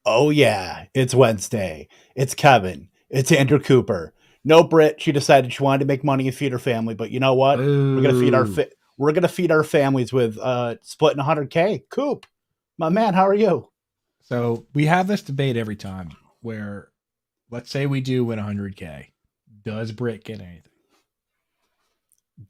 Oh yeah, it's Wednesday. It's Kevin. It's Andrew Cooper. No Brit. She decided she wanted to make money and feed her family, but you know what? Boo. We're gonna feed our families with splitting 100K. Coop, my man, how are you? So we have this debate every time where let's say we do win 100K. Does Brit get anything?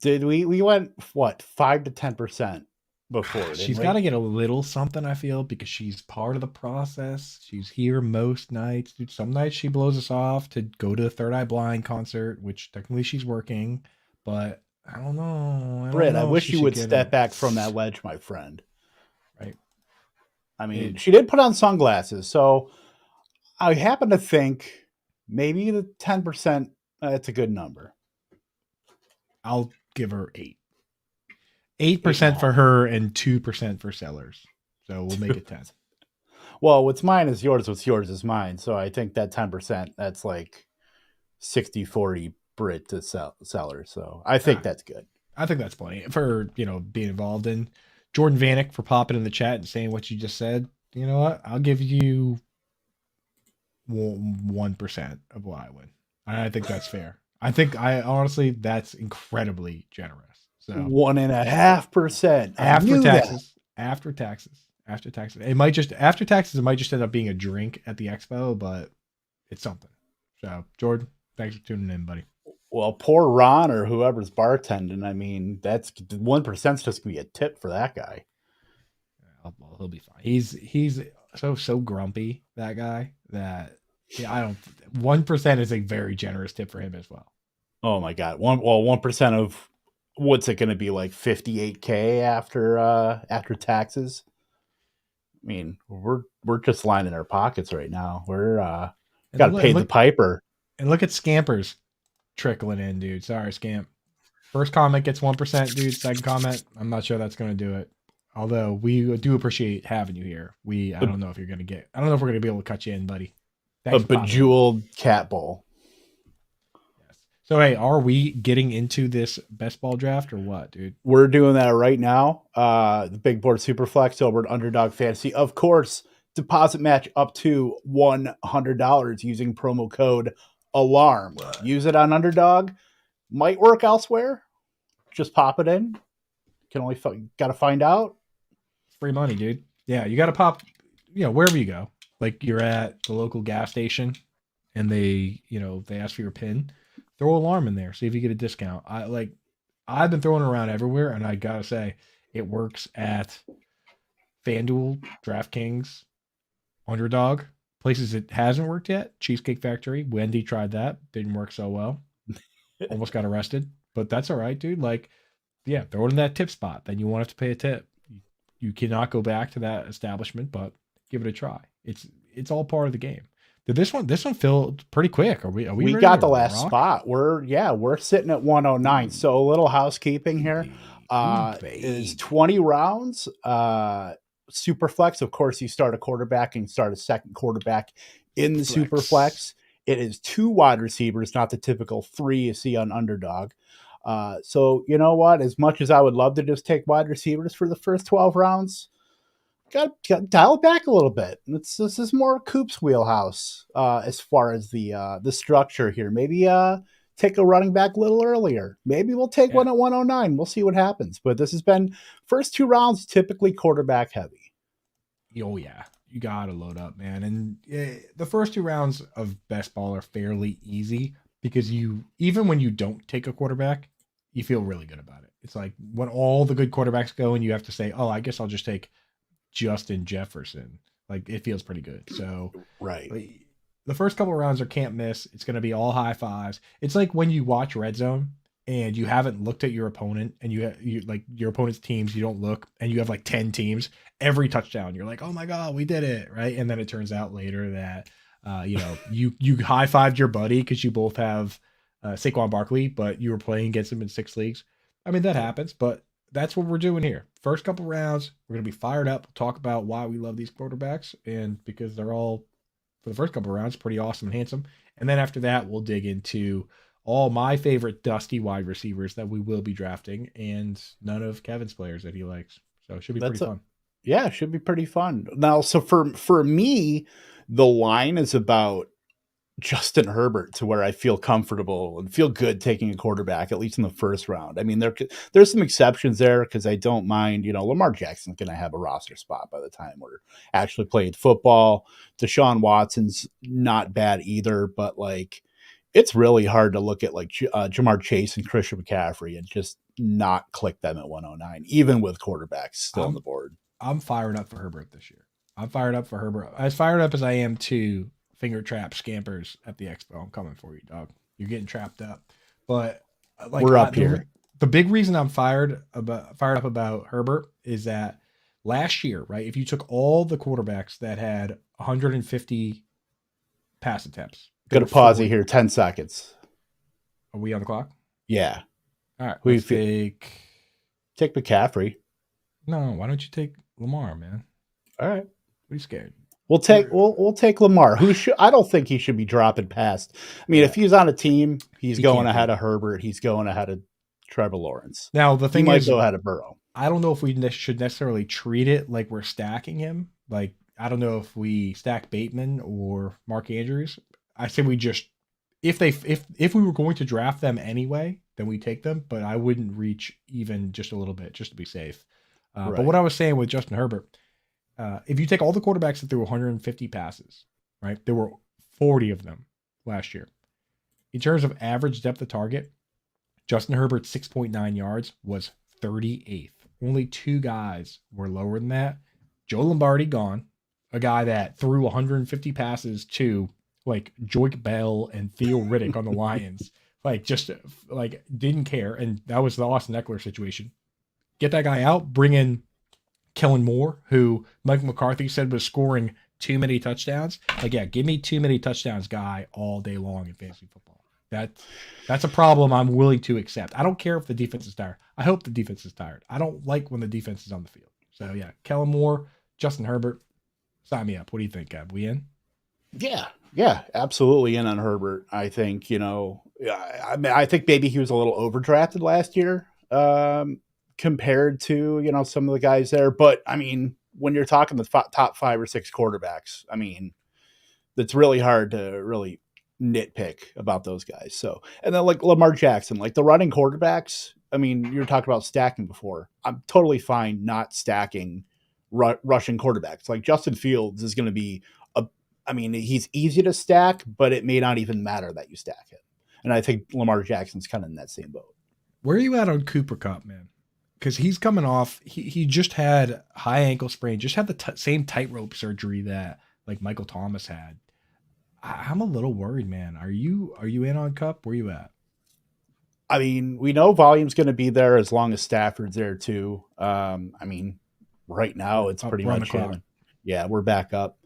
Did we went what 5 to 10% before, didn't She's got to we? get a little something, I feel, because she's part of the process. She's here most nights. Dude, some nights she blows us off to go to the Third Eye Blind concert, which technically she's working, but I don't know. I don't Brit, I know if she wish you should would get step it. back from that ledge, my friend. Right. I mean, It she did put on sunglasses, so I happen to think maybe the 10%. It's a good number. I'll give her 8. Eight and a 8% for half. her and 2% for sellers. So we'll make it 10. Well, what's mine is yours. What's yours is mine. So I think that 10%, that's like 60-40 Brit to seller. So I think Ah, that's good. I think that's plenty for, being involved in. Jordan Vanek for popping in the chat and saying what you just said. You know what? I'll give you 1% of what I win. I think that's fair. I honestly, that's incredibly generous. So 1.5%. I after knew that. taxes, after taxes, it might just, after taxes, it might just end up being a drink at the expo, but it's something. So Jordan, thanks for tuning in, buddy. Well, poor Ron or whoever's bartending. I mean, that's 1% is just gonna be a tip for that guy. Well, he'll be fine. He's so grumpy, that guy, that yeah, I don't. 1% is a very generous tip for him as well. Oh my god. 1% of what's it gonna be like 58K after taxes? I mean, we're just lining our pockets right now. We're got And to look, and pay the look, piper. and look at Scampers trickling in, dude. Sorry, Scamp. First comment gets 1%, dude. Second comment, I'm not sure that's going to do it. Although we do appreciate having you here. I A, don't know if you're going to get, I don't know if we're going to be able to cut you in, buddy. a Thanks for popping in. bejeweled cat bowl. Yes. So, hey, are we getting into this best ball draft or what, dude? We're doing that right now. The big board superflex over at Underdog Fantasy. Of course, deposit match up to $100 using promo code ALARM. Use it on Underdog. Might work elsewhere. Just pop it in. Can only got to find out. It's free money, dude. Yeah, you got to pop, wherever you go. Like you're at the local gas station and they ask for your PIN, throw alarm in there, see if you get a discount. I've been throwing it around everywhere, and I gotta say, it works at FanDuel, DraftKings, Underdog. Places it hasn't worked yet, Cheesecake Factory. Wendy tried that, didn't work so well. Almost got arrested, but that's all right, dude. Like, yeah, throw it in that tip spot. Then you won't have to pay a tip. You cannot go back to that establishment, but give it a try. It's all part of the game. Did this one filled pretty quick? Are we We ready got to the last rock? spot. We're sitting at 109. Ooh, So a little housekeeping here. baby. Ooh, Is baby. 20 rounds. Super flex. Of course, you start a quarterback and you start a second quarterback in the super Flex. flex. It is two wide receivers, not the typical three you see on underdog. So you know what? As much as I would love to just take wide receivers for the first 12 rounds, got to dial it back a little bit. This is more Coop's wheelhouse as far as the structure here. Maybe take a running back a little earlier. Maybe we'll take Yeah. one at 109. We'll see what happens. But this has been first two rounds typically quarterback heavy. Oh yeah. You gotta load up, man. And the first 2 rounds of best ball are fairly easy because even when you don't take a quarterback, you feel really good about it. It's like when all the good quarterbacks go and you have to say, "Oh, I guess I'll just take Justin Jefferson." Like it feels pretty good. So Right. like, the first couple of rounds are can't miss. It's going to be all high fives. It's like when you watch Red Zone and you haven't looked at your opponent and you like your opponent's teams, you don't look and you have like 10 teams, every touchdown, you're like, "Oh my God, we did it." Right. And then it turns out later that, you high fived your buddy because you both have Saquon Barkley, but you were playing against him in 6 leagues. I mean, that happens, but that's what we're doing here. First couple rounds, we're going to be fired up, talk about why we love these quarterbacks, and because they're all, for the first couple of rounds, pretty awesome and handsome. And then after that, we'll dig into all my favorite dusty wide receivers that we will be drafting and none of Kevin's players that he likes. So it should be pretty That's a fun. Yeah, it should be pretty fun. Now, so for me, The line is about Justin Herbert to where I feel comfortable and feel good taking a quarterback, at least in the first round. I mean, there's some exceptions there because I don't mind, Lamar Jackson's going to have a roster spot by the time we're actually playing football. Deshaun Watson's not bad either, but like, it's really hard to look at like Jamar Chase and Christian McCaffrey and just not click them at 109, even with quarterbacks still on the I'm board. I'm fired up for Herbert this year. I'm fired up for Herbert. As fired up as I am to finger trap scampers at the expo. I'm coming for you, dog. You're getting trapped up. But like We're up here. the big reason I'm fired up about Herbert is that last year, right? If you took all the quarterbacks that had 150 pass attempts, there Gonna were pause it 40. here 10 seconds. Are we on the clock? Yeah. All right, Who you let's feel? Take McCaffrey. No, why don't you take Lamar, man? All right. What are you scared? We'll take Lamar. I don't think he should be dropping past. I mean, Yeah, if he's on a team, he's he going can't ahead be. of Herbert. He's going ahead of Trevor Lawrence. Now the He thing might is, go ahead of Burrow. I don't know if we should necessarily treat it like we're stacking him. Like I don't know if we stack Bateman or Mark Andrews. I say we just if we were going to draft them anyway, then we take them. But I wouldn't reach even just a little bit just to be safe. But Right. what I was saying with Justin Herbert, if you take all the quarterbacks that threw 150 passes, right, there were 40 of them last year. In terms of average depth of target, Justin Herbert's 6.9 yards was 38th. Only two guys were lower than that. Joe Lombardi gone, a guy that threw 150 passes to like Joik Bell and Theo Riddick on the Lions, like just like didn't care, and that was the Austin Eckler situation. Get that guy out, bring in Kellen Moore, who Mike McCarthy said was scoring too many touchdowns. Like, yeah, give me too many touchdowns guy all day long in fantasy football. That's a problem I'm willing to accept. I don't care if the defense is tired. I hope the defense is tired. I don't like when the defense is on the field. So yeah, Kellen Moore, Justin Herbert, sign me up. What do you think, Gab? We in? Yeah, absolutely in on Herbert. I think, I think maybe he was a little overdrafted last year compared to, some of the guys there. But, I mean, when you're talking the top 5 or 6 quarterbacks, I mean, it's really hard to really nitpick about those guys. So, and then like Lamar Jackson, like the running quarterbacks, I mean, you were talking about stacking before. I'm totally fine not stacking rushing quarterbacks. Like Justin Fields is going to be I mean, he's easy to stack, but it may not even matter that you stack him. And I think Lamar Jackson's kind of in that same boat. Where are you at on Cooper Cup, man? Because he's coming off. He just had high ankle sprain. Just had the same tightrope surgery that like Michael Thomas had. I'm a little worried, man. Are you in on Cup? Where you at? I mean, we know volume's going to be there as long as Stafford's there too. I mean, right now it's pretty We're on the much clock. him. Yeah, we're back up.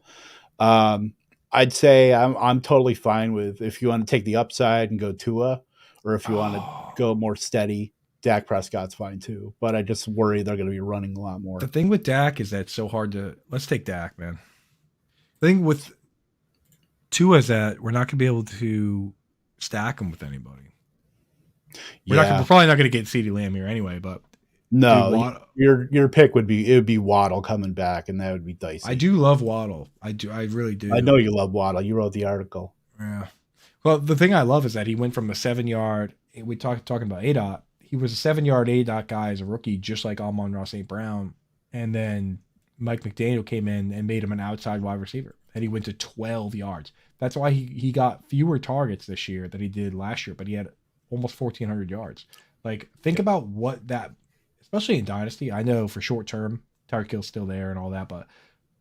I'd say I'm totally fine with if you want to take the upside and go Tua, or if you want to go more steady, Dak Prescott's fine too. But I just worry they're going to be running a lot more. The thing with Dak is that it's so hard to. Let's take Dak, man. The thing with Tua is that we're not going to be able to stack him with anybody. We're probably not going to get CeeDee Lamb here anyway, but no, your pick would be Waddle coming back, and that would be dicey. I do love Waddle. I really do. I know you love Waddle. You wrote the article. Yeah. Well, the thing I love is that he went from a 7-yard. We talking about ADOT. He was a 7-yard ADOT guy as a rookie, just like Amon-Ra St. Brown, and then Mike McDaniel came in and made him an outside wide receiver, and he went to 12 yards. That's why he got fewer targets this year than he did last year, but he had almost 1,400 yards. Like, think about what that. Especially in Dynasty, I know for short term, Tyreek Hill's still there and all that, but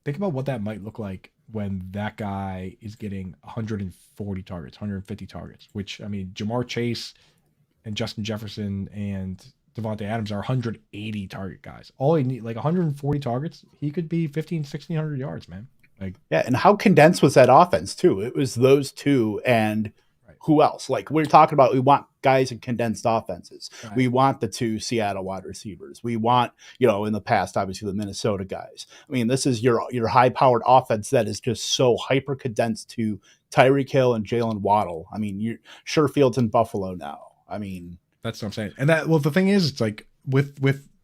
think about what that might look like when that guy is getting 140 targets, 150 targets, which, I mean, Jamar Chase and Justin Jefferson and Devontae Adams are 180 target guys. All he need, like 140 targets, he could be 1,600 yards, man. Like, yeah, and how condensed was that offense, too? It was those two and who else? Like we're talking about, we want guys in condensed offenses. Right. We want the 2 Seattle wide receivers. We want, in the past, obviously the Minnesota guys. I mean, this is your high-powered offense that is just so hyper condensed to Tyreek Hill and Jalen Waddle. I mean, Sherfield's in Buffalo now. I mean, that's what I'm saying. And the thing is, it's like with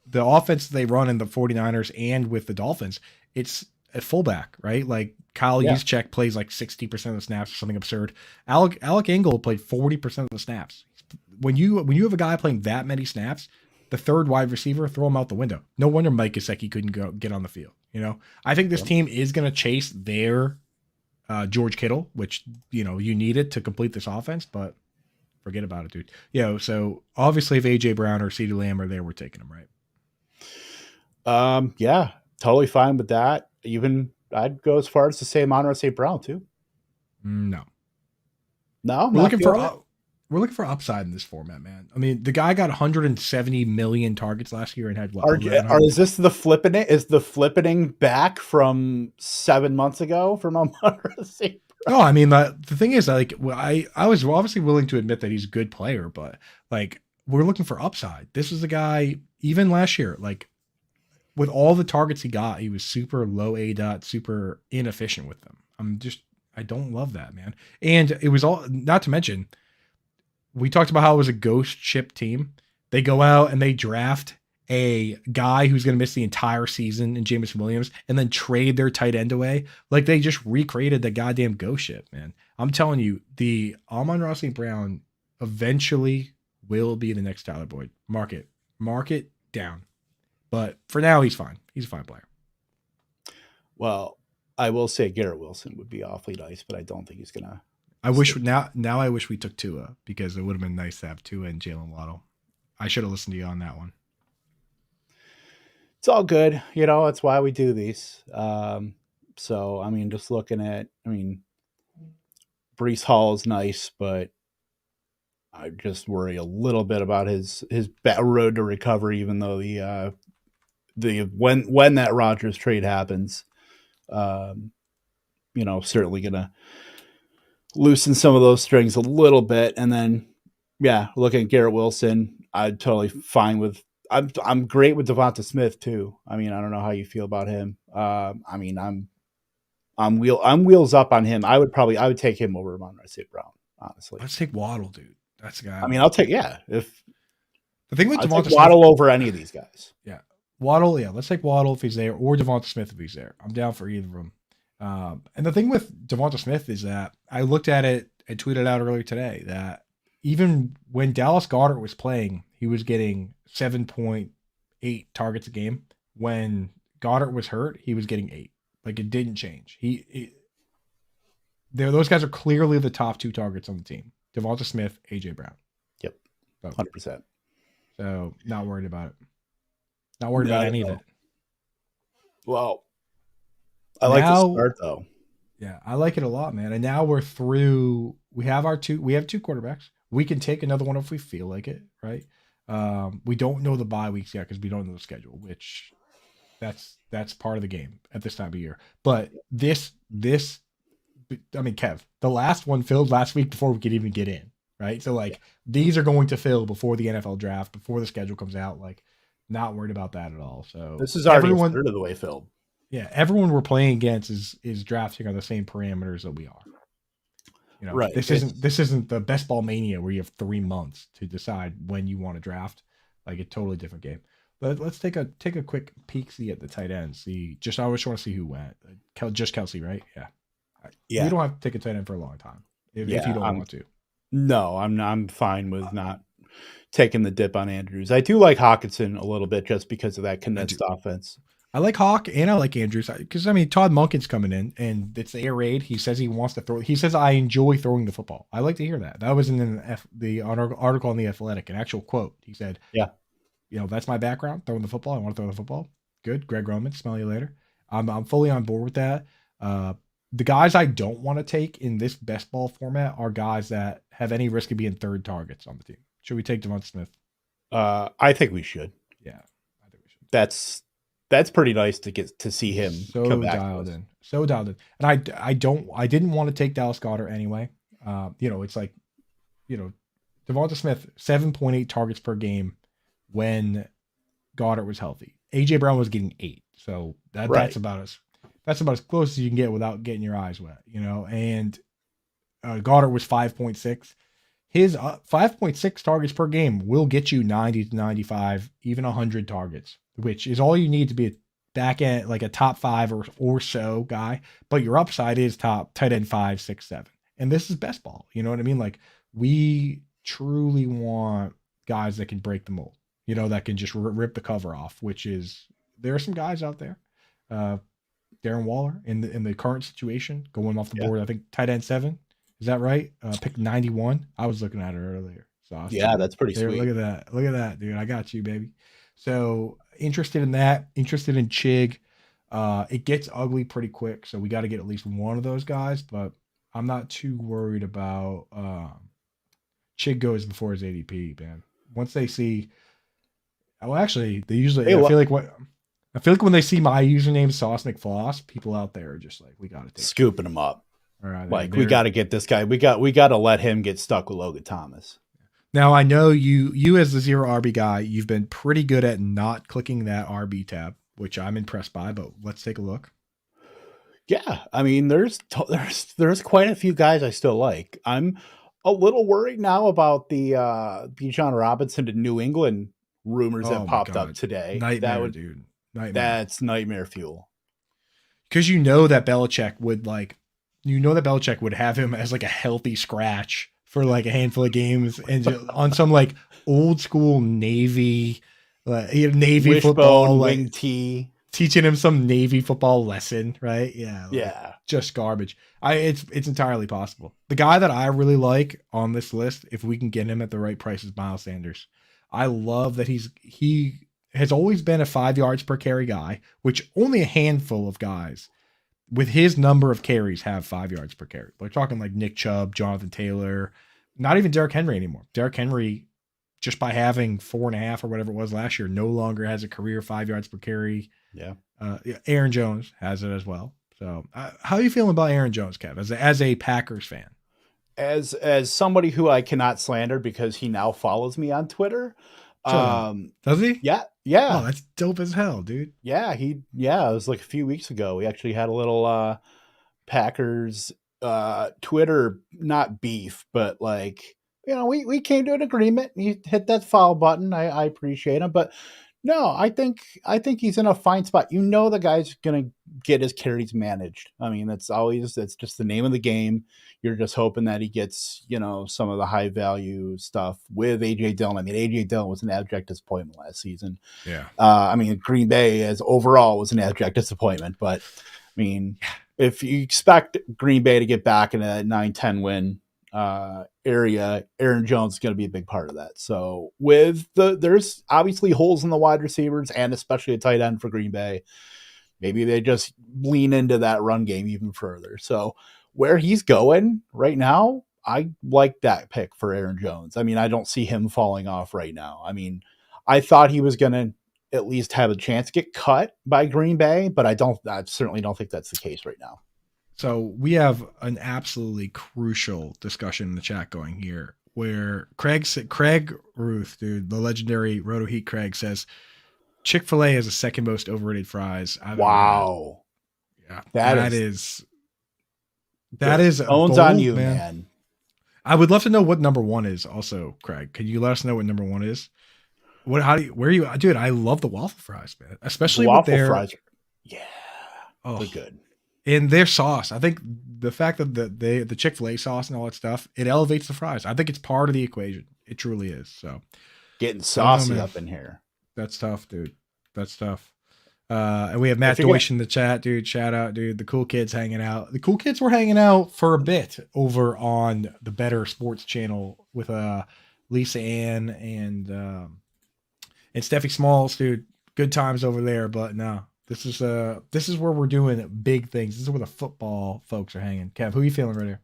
the offense they run in the 49ers and with the Dolphins, it's at fullback, right? Like Kyle Yeah. Juszczyk plays like 60% of the snaps or something absurd. Alec Engel played 40% of the snaps. When you have a guy playing that many snaps, the third wide receiver, throw him out the window. No wonder Mike Gesicki couldn't get on the field. I think this Yep. team is going to chase their George Kittle, which you need it to complete this offense, but forget about it, dude. So obviously if AJ Brown or CeeDee Lamb are there, we're taking them, right? Yeah, totally fine with that. Even I'd go as far as to say Monroe St. Brown too. No. No, We're not looking for feeling it. we're looking for upside in this format, man. I mean, the guy got 170 million targets last year and had what, Is this the flipping it? Is the flippening back from 7 months ago from Monroe St. No, I mean the thing is, like, I was obviously willing to admit that he's a good player, but like we're looking for upside. This is the guy. Even last year, like with all the targets he got, he was super low A dot, super inefficient with them. I don't love that, man. And it was all, not to mention, we talked about how it was a ghost ship team. They go out and they draft a guy who's going to miss the entire season in Jameson Williams and then trade their tight end away. Like they just recreated the goddamn ghost ship, man. I'm telling you, the Amon-Ra St. Brown eventually will be the next Tyler Boyd. Mark it down. But for now, he's fine. He's a fine player. Well, I will say Garrett Wilson would be awfully nice, but I don't think he's gonna. I wish we took Tua, because it would have been nice to have Tua and Jalen Waddle. I should have listened to you on that one. It's all good, That's why we do these. So I mean, just looking at, Brees Hall is nice, but I just worry a little bit about his road to recovery. Even though when that Rodgers trade happens, certainly gonna loosen some of those strings a little bit. And then, yeah, looking at Garrett Wilson, I'm totally fine with. I'm great with Devonta Smith too. I mean, I don't know how you feel about him. I'm wheels up on him. I would take him over Amon-Ra St. Brown, honestly. Let's take Waddle, dude. That's the guy. I mean, I'll take if the thing with I'll Devonta take Waddle Smith, over any of these guys. Yeah, Waddle. Yeah, let's take Waddle if he's there, or Devonta Smith if he's there. I'm down for either of them. And the thing with Devonta Smith is that I looked at it and tweeted out earlier today that even when Dallas Goedert was playing, he was getting 7.8 targets a game. When Goddard was hurt, he was getting 8. Like, it didn't change. Those guys are clearly the top 2 targets on the team. Devonta Smith, AJ Brown. Yep. 100%. So not worried about it. Not worried about any of it. Well, I like the start though. Yeah, I like it a lot, man. And now we're through. We have 2 quarterbacks. We can take another one if we feel like it, right? We don't know the bye weeks yet because we don't know the schedule, which that's part of the game at this time of year. But this, I mean, Kev, the last one filled last week before we could even get in, right? So like these are going to fill before the NFL draft, before the schedule comes out. Like, not worried about that at all. So this is already a third of the way filled. Yeah, everyone we're playing against is drafting on the same parameters that we are. Right. This isn't the best ball mania where you have 3 months to decide when you want to draft. Like, a totally different game. But let's take a quick peek at the tight end. I just want to see who went. Just Kelsey, right? Yeah. You don't have to take a tight end for a long time if you don't want to. No, I'm fine with not taking the dip on Andrews. I do like Hawkinson a little bit just because of that condensed offense. I like Hawk and I like Andrews because, I mean, Todd Monken's coming in and it's the air raid. He says he wants to throw. He says, I enjoy throwing the football. I like to hear that. That was in the article on The Athletic, an actual quote. He said, yeah, that's my background, throwing the football. I want to throw the football. Good. Greg Roman, smell you later. I'm fully on board with that. The guys I don't want to take in this best ball format are guys that have any risk of being third targets on the team. Should we take Devonta Smith? I think we should. Yeah, I think we should. That's pretty nice to get to see him come back. So dialed in. And I didn't want to take Dallas Goedert anyway. It's like, Devonta Smith, 7.8 targets per game when Goddard was healthy. AJ Brown was getting 8. So that's about as close as you can get without getting your eyes wet, and Goddard was 5.6. His 5.6 targets per game will get you 90 to 95, even 100 targets, which is all you need to be back end, like a top 5 or so guy, but your upside is top tight end 5, 6, 7. And this is best ball. You know what I mean? Like we truly want guys that can break the mold, that can just rip the cover off, which is there are some guys out there. Darren Waller in the current situation going off the Yeah. board. I think tight end 7. Is that right? Pick 91. I was looking at it earlier. So Yeah, that's pretty there, sweet. look at that. Look at that, dude. I got you, baby. So interested in that. Interested in Chig. It gets ugly pretty quick, so we got to get at least one of those guys. But I'm not too worried about Chig goes before his ADP, man. Once they see, well, actually, they usually. Hey, I feel like when they see my username Sauce McFloss, people out there are just like, we got to take scooping him up. All right, Like we got to get this guy. We got to let him get stuck with Logan Thomas. Now I know you as the zero RB guy, you've been pretty good at not clicking that RB tab, which I'm impressed by. But let's take a look. Yeah, I mean, there's quite a few guys I still like. I'm a little worried now about the Bijan Robinson to New England rumors that popped up today. Nightmare, dude. Nightmare. That's nightmare fuel. Because that Belichick would have him as like a healthy scratch for like a handful of games and on some like old school Navy, Navy Wishbone, football, wing tee, teaching him some Navy football lesson, right? Yeah, yeah, just garbage. It's entirely possible. The guy that I really like on this list, if we can get him at the right price, is Miles Sanders. I love that he has always been a 5 yards per carry guy, which only a handful of guys with his number of carries have 5 yards per carry. We're talking like Nick Chubb, Jonathan Taylor, not even Derrick Henry anymore. Derrick Henry, just by having 4.5 or whatever it was last year, no longer has a career 5 yards per carry. Yeah. Aaron Jones has it as well. So how are you feeling about Aaron Jones, Kev, as a Packers fan? As somebody who I cannot slander because he now follows me on Twitter. Does he? Yeah. Oh, that's dope as hell, dude. Yeah, it was like a few weeks ago. We actually had a little Packers Twitter, not beef, but like, we came to an agreement. He hit that follow button. I appreciate him, but no, I think he's in a fine spot. The guy's gonna get his carries managed. I mean, that's just the name of the game. You're just hoping that he gets, some of the high value stuff with AJ Dillon. I mean, AJ Dillon was an abject disappointment last season. Yeah. I mean, Green Bay as overall was an abject disappointment, but I mean, if you expect Green Bay to get back in a 9-10 win area, Aaron Jones is going to be a big part of that. So there's obviously holes in the wide receivers and especially a tight end for Green Bay. Maybe they just lean into that run game even further. So where he's going right now, I like that pick for Aaron Jones. I mean, I don't see him falling off right now. I mean, I thought he was going to at least have a chance to get cut by Green Bay, but I certainly don't think that's the case right now. So we have an absolutely crucial discussion in the chat going here where Craig Ruth, dude, the legendary Roto Heat Craig says Chick-fil-A is the second most overrated fries I've ever had. Yeah. That is owns on you, man. I would love to know what number 1 is also, Craig. Can you let us know what number 1 is? Dude, I love the waffle fries, man. Especially with their fries. Yeah. Oh, they're good. In their sauce, I think the fact that the Chick-fil-A sauce and all that stuff, it elevates the fries. I think it's part of the equation. It truly is. So getting saucy up in here. That's tough, dude. That's tough. And we have Matt Deutsch in the chat, dude. Shout out, dude. The cool kids hanging out. The cool kids were hanging out for a bit over on the Better Sports channel with Lisa Ann and Steffi Smalls, dude. Good times over there, but no. This is where we're doing big things. This is where the football folks are hanging. Kev, who are you feeling right here?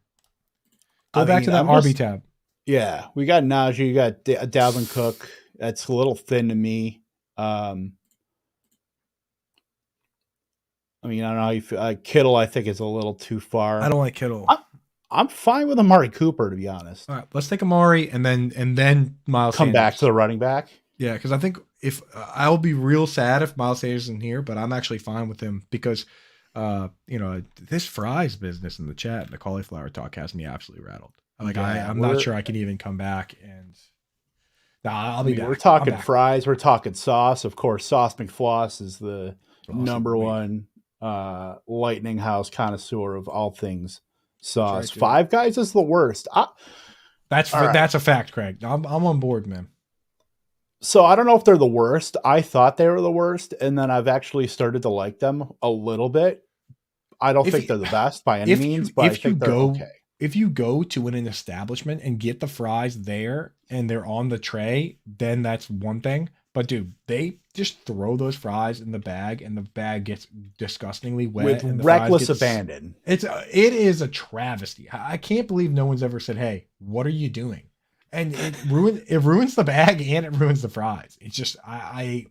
Go back to that RB tab. Yeah, we got Najee. You got Dalvin Cook. That's a little thin to me. I mean, I don't know how you feel. Kittle, I think, is a little too far. I don't like Kittle. I'm fine with Amari Cooper, to be honest. All right, let's take Amari and then Miles. Come back to the running back. Yeah, because I think if I'll be real sad if Miles Sanders isn't here, but I'm actually fine with him because, this fries business in the chat, the cauliflower talk has me absolutely rattled. Like I'm not sure I can even come back and. I'll be back. We're talking fries. We're talking sauce. Of course, Sauce McFloss is the number one Lightning House connoisseur of all things sauce. Right, Five Guys is the worst. That's a fact, Craig. I'm on board, man. So I don't know if they're the worst. I thought they were the worst, and then I've actually started to like them a little bit. I don't think they're the best by any means, but I think they're okay. If you go to an establishment and get the fries there and they're on the tray, then that's one thing. But dude, they just throw those fries in the bag, and the bag gets disgustingly wet with and the reckless abandon. It is a travesty. I can't believe no one's ever said, "Hey, what are you doing?" And it ruins the bag and it ruins the fries. It's just I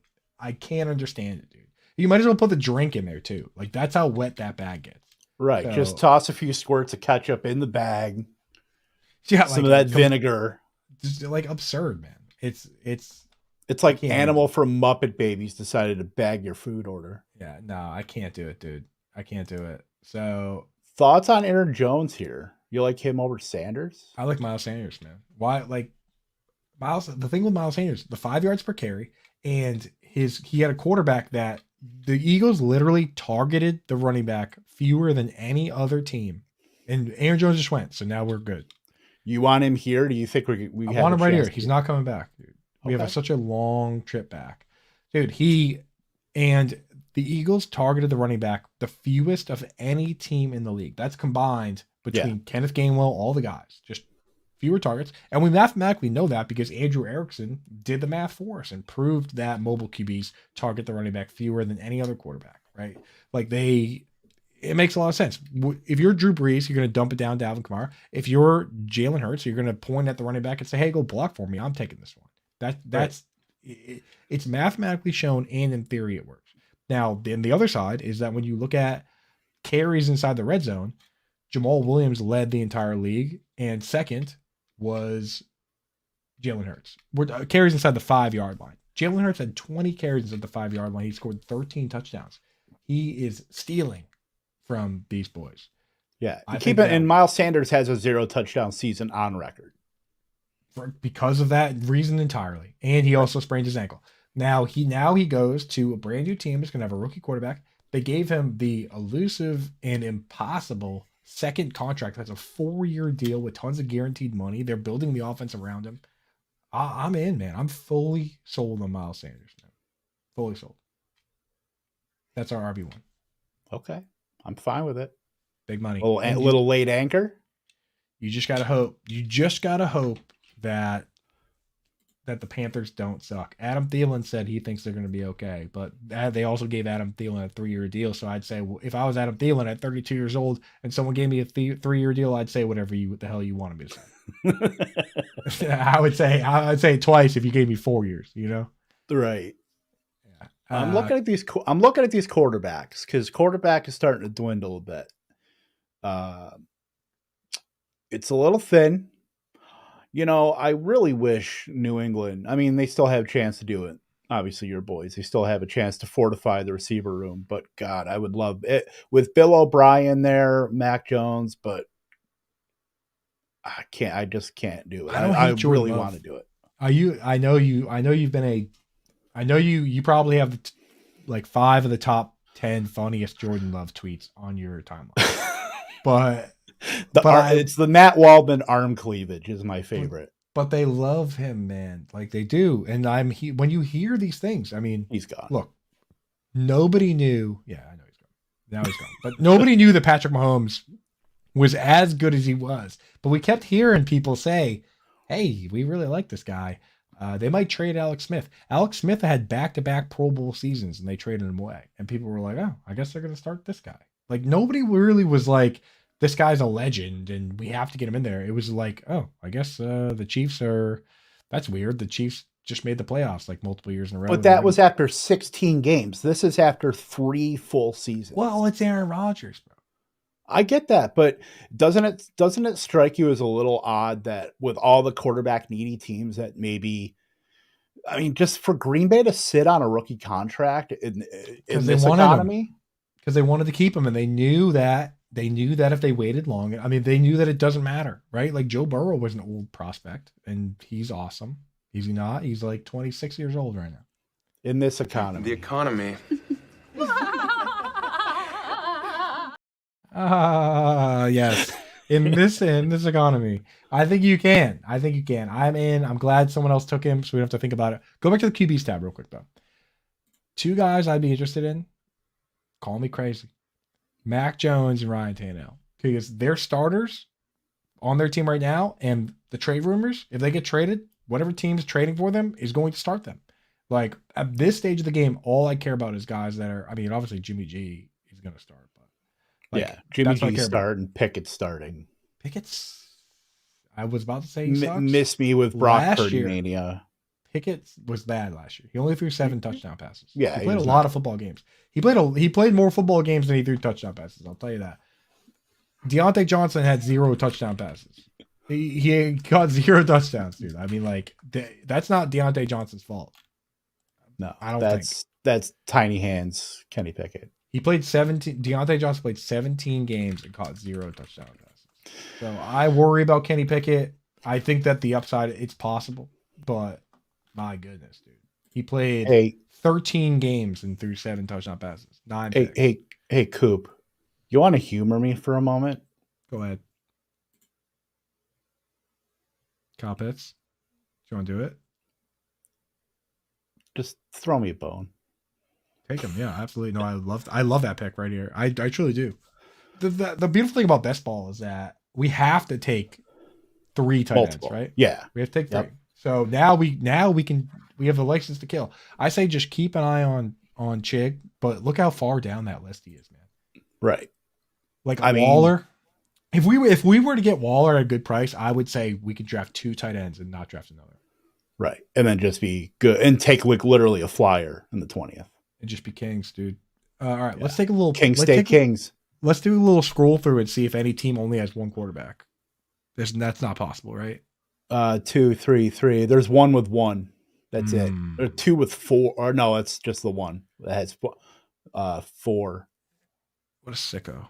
can't understand it, dude. You might as well put the drink in there too. Like that's how wet that bag gets. Right. So, just toss a few squirts of ketchup in the bag. Yeah, some of that vinegar. Just like absurd, man. It's like Animal from Muppet Babies decided to bag your food order. Yeah, no, I can't do it, dude. I can't do it. So thoughts on Aaron Jones here? You like him over Sanders? I like Miles Sanders, man. Why? Like Miles. The thing with Miles Sanders, the 5 yards per carry, and he had a quarterback that the Eagles literally targeted the running back fewer than any other team, and Aaron Jones just went. So now we're good. You want him here? Do you think we I want him right here? He's not coming back, dude. We have such a long trip back, dude. And the Eagles targeted the running back the fewest of any team in the league. That's combined between Kenneth Gainwell, all the guys, just fewer targets. And we mathematically know that because Andrew Erickson did the math for us and proved that mobile QBs target the running back fewer than any other quarterback, right? Like it makes a lot of sense. If you're Drew Brees, you're going to dump it down to Alvin Kamara. If you're Jalen Hurts, you're going to point at the running back and say, "Hey, go block for me. I'm taking this one." That's it's mathematically shown, and in theory it works. Now, then the other side is that when you look at carries inside the red zone, Jamal Williams led the entire league, and second was Jalen Hurts. Carries inside the 5 yard line. Jalen Hurts had 20 carries inside the 5 yard line. He scored 13 touchdowns. He is stealing from these boys. Yeah, and Miles Sanders has a 0 touchdown season on record. Because of that reason entirely. And he also sprained his ankle. Now he goes to a brand new team that's going to have a rookie quarterback. They gave him the elusive and impossible second contract. That's a 4-year deal with tons of guaranteed money. They're building the offense around him. I'm in, man. I'm fully sold on Miles Sanders, man. Fully sold. That's our RB1. Okay. I'm fine with it. Big money. Little late anchor. You just got to hope. You just got to hope that the Panthers don't suck. Adam Thielen said he thinks they're going to be okay, but they also gave Adam Thielen a 3-year deal. So I'd say, well, if I was Adam Thielen at 32 years old and someone gave me a 3-year deal, I'd say whatever the hell you wanted me to say. I'd say it twice if you gave me 4 years, you know? Right. Yeah. I'm looking at these quarterbacks because quarterback is starting to dwindle a bit. It's a little thin. You know, I really wish New England, I mean, they still have a chance to do it. Obviously, your boys, they still have a chance to fortify the receiver room. But, God, I would love it with Bill O'Brien there, Mac Jones, but I just can't do it. I really want to do it. I know you probably have like 5 of the top 10 funniest Jordan Love tweets on your timeline. But it's the Matt Waldman arm cleavage is my favorite. But they love him, man. Like they do. And when you hear these things, I mean, he's gone. Look, nobody knew. Yeah, I know he's gone. Now he's gone. But nobody knew that Patrick Mahomes was as good as he was. But we kept hearing people say, "Hey, we really like this guy. They might trade Alex Smith." Alex Smith had back-to-back Pro Bowl seasons, and they traded him away. And people were like, "Oh, I guess they're going to start this guy." Like nobody really was like, "This guy's a legend, and we have to get him in there." It was like, "Oh, I guess the Chiefs are. That's weird. The Chiefs just made the playoffs like multiple years in a row." But that was after 16 games. This is after 3 full seasons. Well, it's Aaron Rodgers, bro. I get that, but doesn't it strike you as a little odd that with all the quarterback needy teams that maybe, I mean, just for Green Bay to sit on a rookie contract in this economy? Because they wanted to keep him, and they knew that if they waited long, I mean, they knew that it doesn't matter, right? Like Joe Burrow was an old prospect, and he's awesome. Is he not? He's like 26 years old right now. In this economy. The economy. Yes. In this economy, I think you can. I think you can. I'm in. I'm glad someone else took him, so we don't have to think about it. Go back to the QBs tab real quick though. Two guys I'd be interested in. Call me crazy. Mac Jones and Ryan Tannehill, because they're starters on their team right now, and the trade rumors, if they get traded, whatever team's trading for them is going to start them. Like at this stage of the game, all I care about is guys that are. I mean, obviously Jimmy G is going to start, but like Yeah, Jimmy that's what I G care about. starting, Pickett starting. Pickett's. I was about to say he sucks. Miss me with Brock Last Purdy year, mania. Pickett was bad last year. He only threw 7 touchdown passes. Yeah, He he played a was lot not. of football games. He played more football games than he threw touchdown passes. I'll tell you that. Deontay Johnson had 0 touchdown passes. He got 0 touchdowns, dude. I mean, like that's not Deontay Johnson's fault. No, I don't think. that's tiny hands, Kenny Pickett. He played 17. Deontay Johnson played 17 games and caught 0 touchdown passes. So I worry about Kenny Pickett. I think that the upside, it's possible, but my goodness, dude. He played 13 games and threw 7 touchdown passes. 9 picks. Hey, Coop. You want to humor me for a moment? Go ahead. Kyle Pitts. Do you want to do it? Just throw me a bone. Take him. Yeah, absolutely. No, I love that pick right here. I truly do. The beautiful thing about best ball is that we have to take 3 tight ends, right? Yeah. We have to take 3. Yep. So now we have the license to kill. I say just keep an eye on Chig, but look how far down that list he is, man. Right. Like Waller. If we were to get Waller at a good price, I would say we could draft 2 tight ends and not draft another. Right. And then just be good and take like literally a flyer in the 20th. And just be kings, dude. All right, let's take a little Kings stay kings. Let's do a little scroll through and see if any team only has 1 quarterback. That's not possible, right? 2, 3, 3. There's one with 1. That's it. Or 2 with 4. Or no, it's just the one that has 4. What a sicko.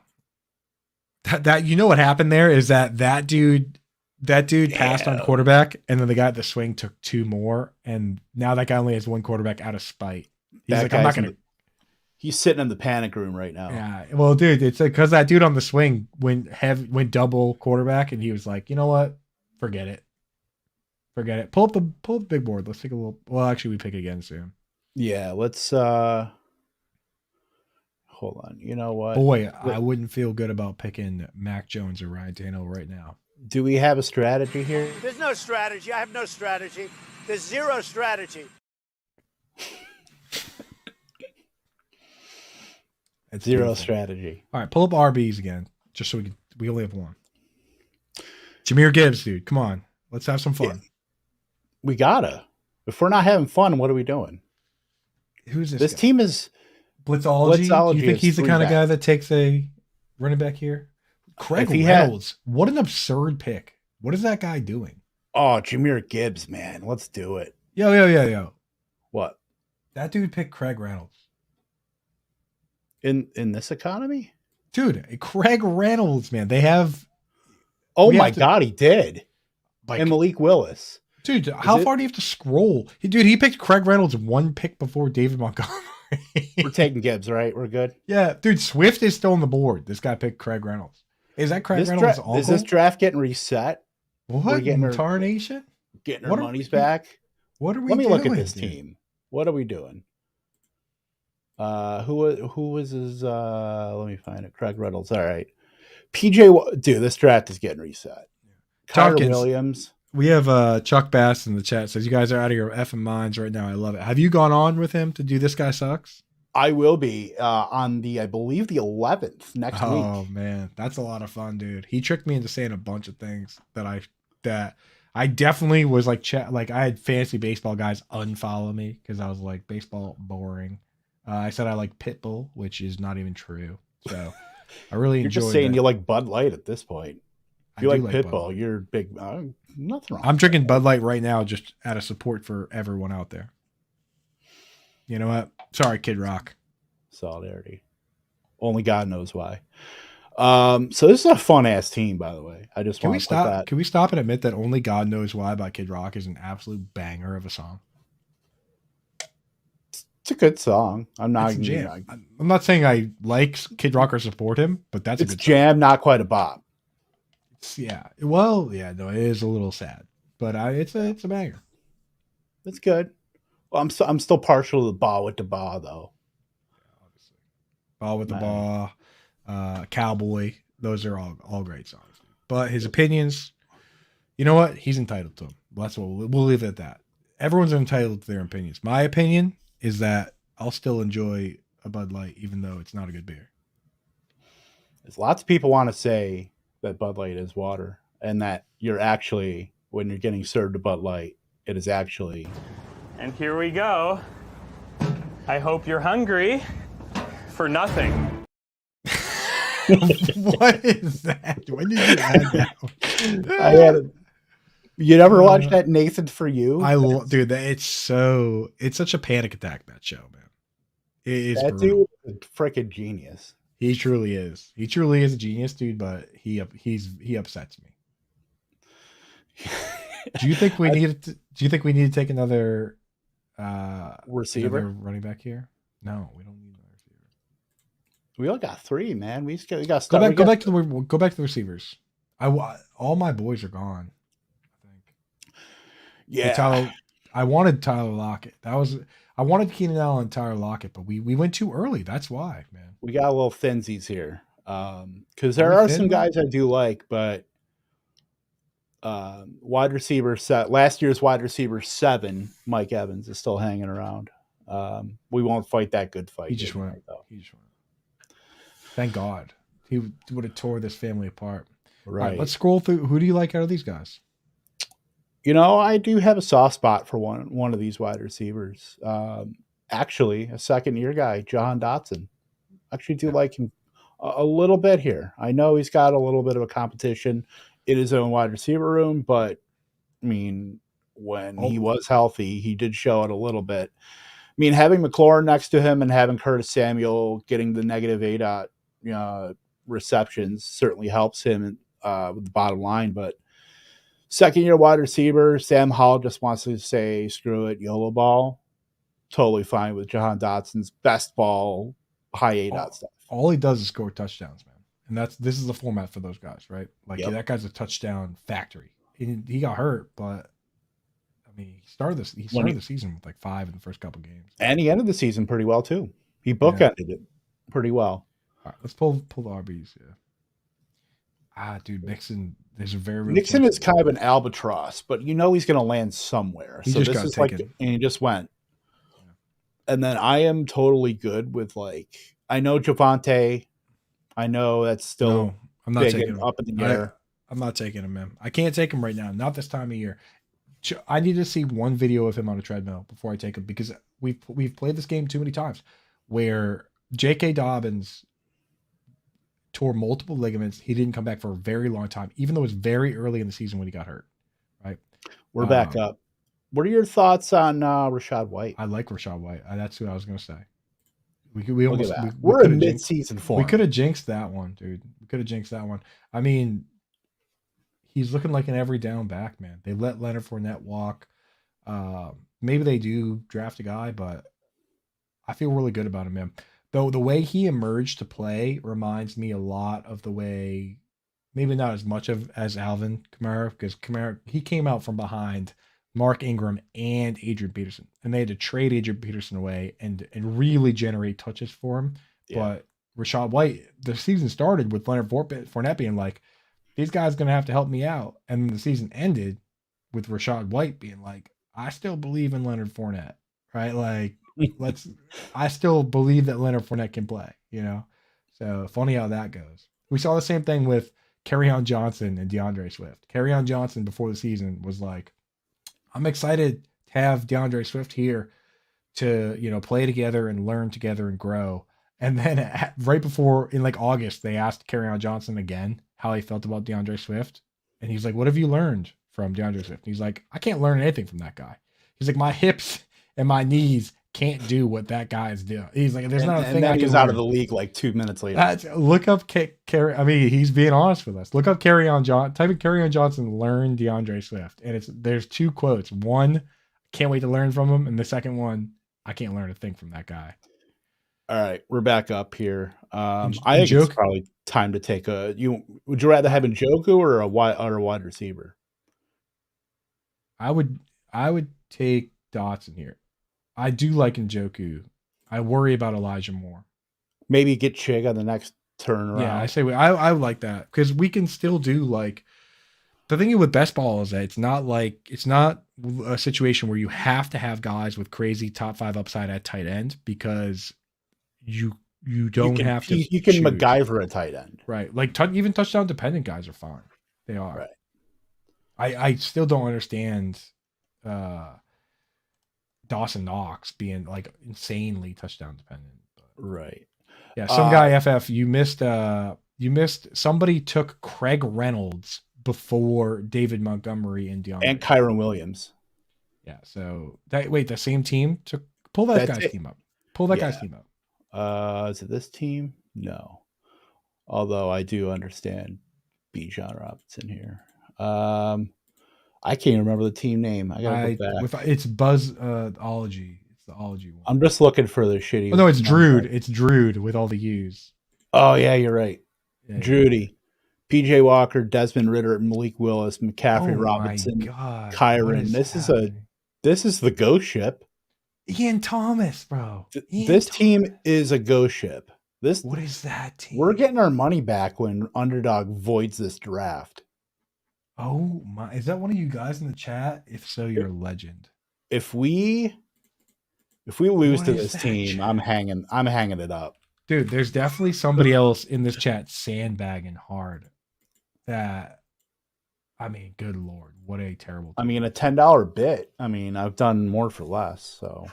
That you know what happened there is that dude passed on quarterback, and then the guy at the swing took 2 more, and now that guy only has 1 quarterback out of spite. He's like, I'm not gonna. He's sitting in the panic room right now. Yeah, well, dude, it's because that dude on the swing went double quarterback, and he was like, you know what, forget it. Pull up the big board. Let's take a little. Well, actually, we pick again soon. Yeah, let's. Hold on. You know what? Boy, I wouldn't feel good about picking Mac Jones or Ryan Tannehill right now. Do we have a strategy here? There's no strategy. I have no strategy. There's 0 strategy. It's 0 strategy. All right, pull up RBs again, just so we only have 1. Jahmyr Gibbs, dude, come on, let's have some fun. Yeah. We gotta. If we're not having fun, what are we doing? Who's this? This guy? team is Blitzology. Do you think he's the kind of guy that takes a running back here? Craig Reynolds. What an absurd pick. What is that guy doing? Oh, Jahmyr Gibbs, man. Let's do it. Yo. What? That dude picked Craig Reynolds. In this economy? Dude, Craig Reynolds, man. They have. Oh my God, he did. And Malik Willis. Dude, how far do you have to scroll? Dude, he picked Craig Reynolds 1 pick before David Montgomery. We're taking Gibbs, right? We're good? Yeah. Dude, Swift is still on the board. This guy picked Craig Reynolds. Is that Craig Reynolds' uncle? Is this draft getting reset? What? Tarnation? Getting our monies back? What are we doing? Let me look at this dude? team. What are we doing? Who was his let me find it. Craig Reynolds. All right. PJ, dude, this draft is getting reset. Kyler Williams. We have Chuck Bass in the chat says you guys are out of your effing minds right now. I love it. Have you gone on with him to do This Guy Sucks? I will be on I believe the 11th next week. Oh man, that's a lot of fun, dude. He tricked me into saying a bunch of things that I definitely was like I had fantasy baseball guys unfollow me because I was like, baseball boring. I said I like Pitbull, which is not even true. So I really enjoyed. You're just saying you like Bud Light at this point. If you like Pitbull, you're big. Nothing wrong. I'm drinking Bud Light right now, just out of support for everyone out there. You know what? Sorry, Kid Rock. Solidarity. Only God knows why. So this is a fun ass team, by the way. I just Can we stop and admit that Only God Knows Why by Kid Rock is an absolute banger of a song? It's a good song. I'm not It's a jam. like, I'm not saying I like Kid Rock or support him, but that's a it's good jam, not quite a bop. song. Yeah. Well, yeah, no, it is a little sad, but it's a banger. It's good. Well, I'm still partial to the Ball with the Ball though. Obviously, Ball with the Ball, Cowboy. Those are all great songs. But his opinions, you know what? He's entitled to them. That's what we'll leave it at that. Everyone's entitled to their opinions. My opinion is that I'll still enjoy a Bud Light even though it's not a good beer. There's lots of people want to say that Bud Light is water, and that you're actually, when you're getting served a Bud Light, it is actually. And here we go. I hope you're hungry for nothing. What is that? When did you add that? I had it. You never watched that Nathan For You? Dude, it's such a panic attack, that show, man. It is that brutal. dude is a freaking genius. He truly is. He truly is a genius, dude, but he upsets me. Do you think we need to take another receiver, another running back here? No, we don't need another receiver. We only got 3, man. We got go back to the receivers. All my boys are gone. I think. Yeah, I wanted Tyler Lockett. I wanted Keenan Allen and Tyler Lockett, but we went too early. That's why, man. We got a little thinsies here. Because there are some guys I do like, but wide receiver last year's wide receiver 7, Mike Evans, is still hanging around. We won't fight that good fight. He just went. Thank God. He would have tore this family apart. Right. All right. Let's scroll through. Who do you like out of these guys? You know, I do have a soft spot for one of these wide receivers. Actually, a second-year guy, Jahan Dotson. Actually do like him a little bit here. I know he's got a little bit of a competition in his own wide receiver room, but I mean, when he was healthy, he did show it a little bit. I mean, having McLaurin next to him and having Curtis Samuel getting the negative ADOT receptions certainly helps him with the bottom line. But second-year wide receiver, Sam Howell just wants to say, screw it, YOLO ball. Totally fine with Jahan Dotson's best ball, high ADOT stuff. All he does is score touchdowns, man. And this is the format for those guys, right? Like, that guy's a touchdown factory. He got hurt, but I mean, he started the season with like 5 in the first couple games. And he ended the season pretty well too. He bookended it pretty well. All right, let's pull the RBs. Yeah. Dude, Mixon. There's a very real Mixon is kind of an albatross, but you know he's going to land somewhere. He so just this got is taken. like, and he just went. Yeah. And then I am totally good with I know Javonte. I know that's still I'm not taking him up in the air. I'm not taking him, man. I can't take him right now. Not this time of year. I need to see one video of him on a treadmill before I take him, because we've played this game too many times where J.K. Dobbins tore multiple ligaments. He didn't come back for a very long time, even though it was very early in the season when he got hurt. Right? We're back up. What are your thoughts on Rachaad White? I like Rachaad White. That's what I was going to say. We're in mid-season form. We could have jinxed that one, dude. We could have jinxed that one. I mean, he's looking like an every down back, man. They let Leonard Fournette walk. Maybe they do draft a guy, but I feel really good about him, man. Though the way he emerged to play reminds me a lot of the way, maybe not as much as Alvin Kamara, because Kamara, he came out from behind Mark Ingram and Adrian Peterson, and they had to trade Adrian Peterson away and really generate touches for him. Yeah. But Rachaad White, the season started with Leonard Fournette being like, these guys going to have to help me out. And the season ended with Rachaad White being like, I still believe in Leonard Fournette, right? Like, I still believe that Leonard Fournette can play, So funny how that goes. We saw the same thing with Kerryon Johnson and DeAndre Swift. Kerryon Johnson before the season was like, I'm excited to have DeAndre Swift here to, play together and learn together and grow. And then right before, in like August, they asked Kerryon Johnson again how he felt about DeAndre Swift. And he's like, what have you learned from DeAndre Swift? And he's like, I can't learn anything from that guy. He's like, my hips and my knees can't do what that guy is doing. He's like, there's not a thing I can he's learn. Out of the league like 2 minutes later. Look up I mean, he's being honest with us. Look up Kerryon Johnson. Type in Kerryon Johnson, learn DeAndre Swift. And there's 2 quotes. One, can't wait to learn from him. And the second one, I can't learn a thing from that guy. All right, we're back up here. I think it's Njoku- probably time to take a. Would you rather have Njoku or a wide receiver? I would take Dotson here. I do like Njoku. I worry about Elijah more. Maybe get Chig on the next turnaround. Yeah, I would like that because we can still do like the thing with best ball is that it's not a situation where you have to have guys with crazy top 5 upside at tight end because you don't have to. You can choose. MacGyver a tight end, right? Like even touchdown dependent guys are fine. They are. Right. I still don't understand Dawson Knox being like insanely touchdown dependent. But. Right. Yeah, some guy FF you missed somebody took Craig Reynolds before David Montgomery and DeAndre. And Kyron Williams. Yeah, so the same team took pull that guy's team up. Pull that guy's team up. Is it this team? No. Although I do understand Bijan Robinson here. I can't remember the team name. I gotta go back. It's Buzzology. It's the Ology one. I'm just looking for the shitty. Oh no, it's Druid. It's Druid with all the U's. Oh yeah, you're right. Yeah, Drudy, PJ Walker, Desmond Ritter, Malik Willis, McCaffrey, Robinson, Kyron. This is the ghost ship. Ian Thomas, bro. This team is a ghost ship. What is that team? We're getting our money back when Underdog voids this draft. Oh my! Is that one of you guys in the chat? If so, you're a legend. If we lose to this team, chat? I'm hanging it up. Dude, there's definitely somebody else in this chat sandbagging hard. That, I mean, good Lord, what a terrible team. I mean, a $10 bit. I mean, I've done more for less, so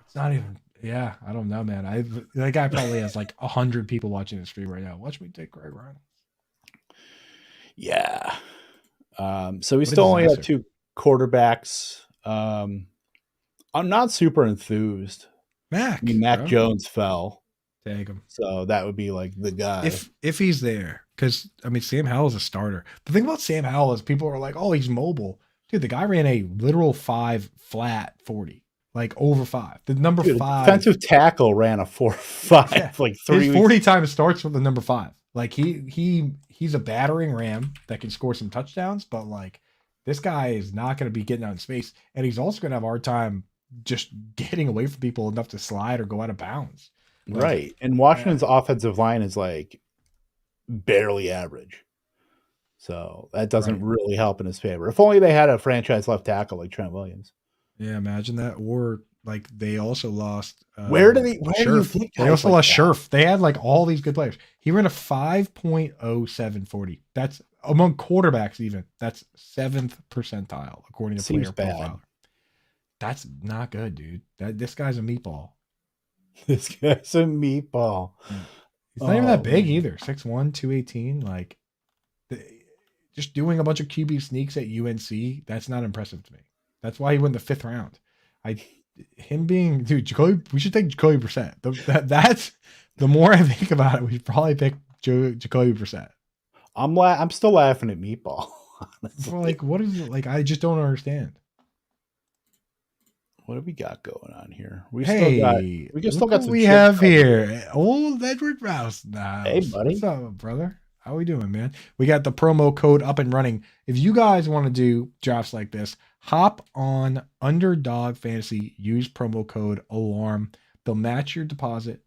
it's not even. Yeah, I don't know, man. That guy probably has like 100 people watching the stream right now. Watch me take Greg Reynolds. Yeah. So we still only have 2 quarterbacks. I'm not super enthused. Mac Jones fell. Take him. So that would be like the guy. If he's there. Because, I mean, Sam Howell is a starter. The thing about Sam Howell is people are like, oh, he's mobile. Dude, the guy ran a literal 5 flat 40. Like over 5. The number 5. Defensive tackle ran a 4.5. Yeah. Like 3 His 40 times starts with the number 5. Like he's a battering ram that can score some touchdowns, but like this guy is not going to be getting out in space. And he's also going to have a hard time just getting away from people enough to slide or go out of bounds. Like, right. And Washington's offensive line is like barely average. So that doesn't really help in his favor. If only they had a franchise left tackle like Trent Williams. Yeah, imagine that. Or like they also lost. Where do you think they also lost Scherf? They had like all these good players. He ran a 5.0740. That's among quarterbacks even. That's 7th percentile according to Seems Player bad. Profiler. That's not good, dude. This guy's a meatball. This guy's a meatball. Yeah. He's not even that big either. 6'1", 218. Like just doing a bunch of QB sneaks at UNC. That's not impressive to me. That's why he went the 5th round. We should take Jacoby Brissett. That's the more I think about it, we should probably pick Jacoby Brissett. I'm still laughing at Meatball. Like, what is it? Like, I just don't understand. What have we got going on here? We still got some. We have here old Edward Rouse. Hey, buddy. What's up, brother? How we doing, man? We got the promo code up and running. If you guys want to do drafts like this, hop on Underdog Fantasy. Use promo code ALARM. They'll match your deposit.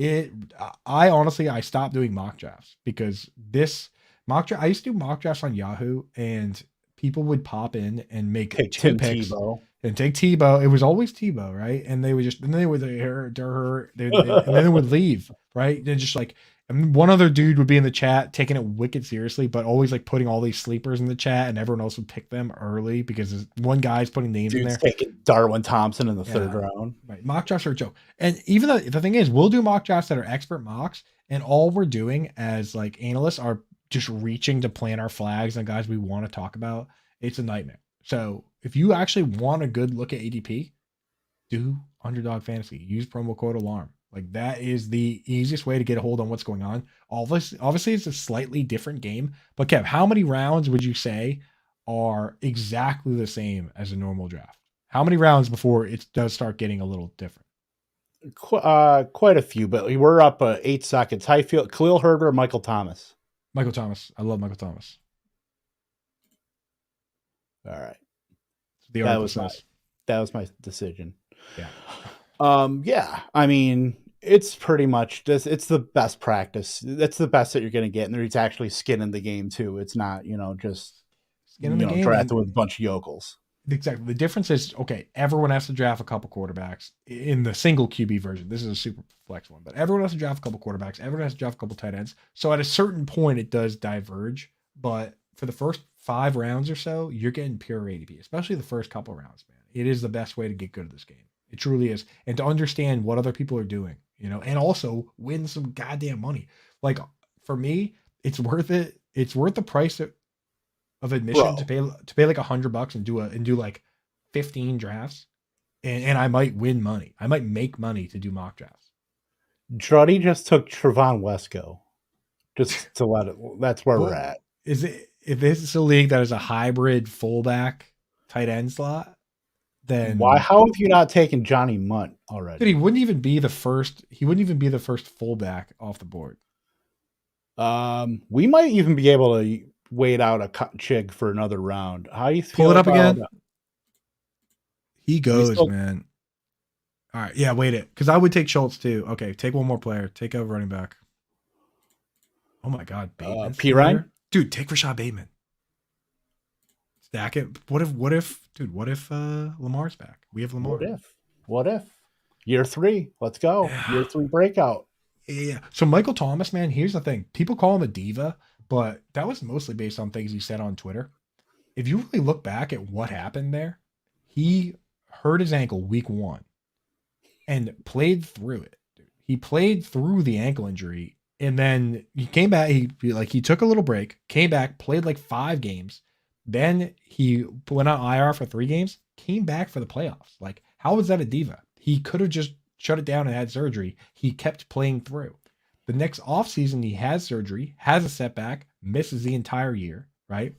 I stopped doing mock drafts because this mock draft. I used to do mock drafts on Yahoo, and people would pop in and make Tim Tebow. And take Tebow. It was always Tebow, right? And they would just, and then they would and then they would leave, right? They're just like, and one other dude would be in the chat taking it wicked seriously, but always like putting all these sleepers in the chat, and everyone else would pick them early because one guy's putting names in there. Taking Darwin Thompson in the 3rd round. Right. Mock drafts are a joke. And even the thing is, we'll do mock drafts that are expert mocks, and all we're doing as like analysts are just reaching to plant our flags on guys we want to talk about. It's a nightmare. So if you actually want a good look at ADP, do Underdog Fantasy. Use promo code ALARM. Like that is the easiest way to get a hold on what's going on. Obviously, it's a slightly different game. But Kev, how many rounds would you say are exactly the same as a normal draft? How many rounds before it does start getting a little different? Quite a few, but we're up 8 seconds. How you feel? Khalil Herbert or Michael Thomas? Michael Thomas. I love Michael Thomas. All right. The article says. That was my decision. Yeah. Yeah. I mean, it's pretty much this. It's the best practice. That's the best that you're going to get. And there's actually skin in the game too. It's not, just Skin in the game. drafted with a bunch of yokels. Exactly. The difference is, okay, everyone has to draft a couple quarterbacks in the single QB version. This is a super flex one, but everyone has to draft a couple quarterbacks. Everyone has to draft a couple tight ends. So at a certain point, it does diverge. But for the first 5 rounds or so, you're getting pure ADP, especially the first couple rounds, man. It is the best way to get good at this game. It truly is. And to understand what other people are doing, and also win some goddamn money. Like, for me, it's worth it. It's worth the price of admission to pay like $100 and do like 15 drafts, and I might win money. I might make money to do mock drafts. Druddy just took Trevon Wesco. Just to let it. That's where we're at. Is it, if this is a league that is a hybrid fullback tight end slot, then how have you not taken Johnny Munt already? Dude, he wouldn't even be the first fullback off the board. We might even be able to wait out a Chig for another round. How you feel? Pull it up again. He goes, man. All right, yeah, wait it, because I would take Schultz too. Okay, take one more player. Take a running back. Oh my God, Bateman. P. Ryan, dude, take Rashad Bateman. Stack it. What if Lamar's back? We have Lamar. What if? Year 3. Let's go. Yeah. Year 3 breakout. Yeah. So Michael Thomas, man, here's the thing. People call him a diva, but that was mostly based on things he said on Twitter. If you really look back at what happened there, he hurt his ankle week 1 and played through it. He played through the ankle injury, and then he came back. He took a little break, came back, played like 5 games. Then he went on IR for 3 games, came back for the playoffs. Like, how was that a diva? He could have just shut it down and had surgery. He kept playing through. The next offseason, he has surgery, has a setback, misses the entire year, right?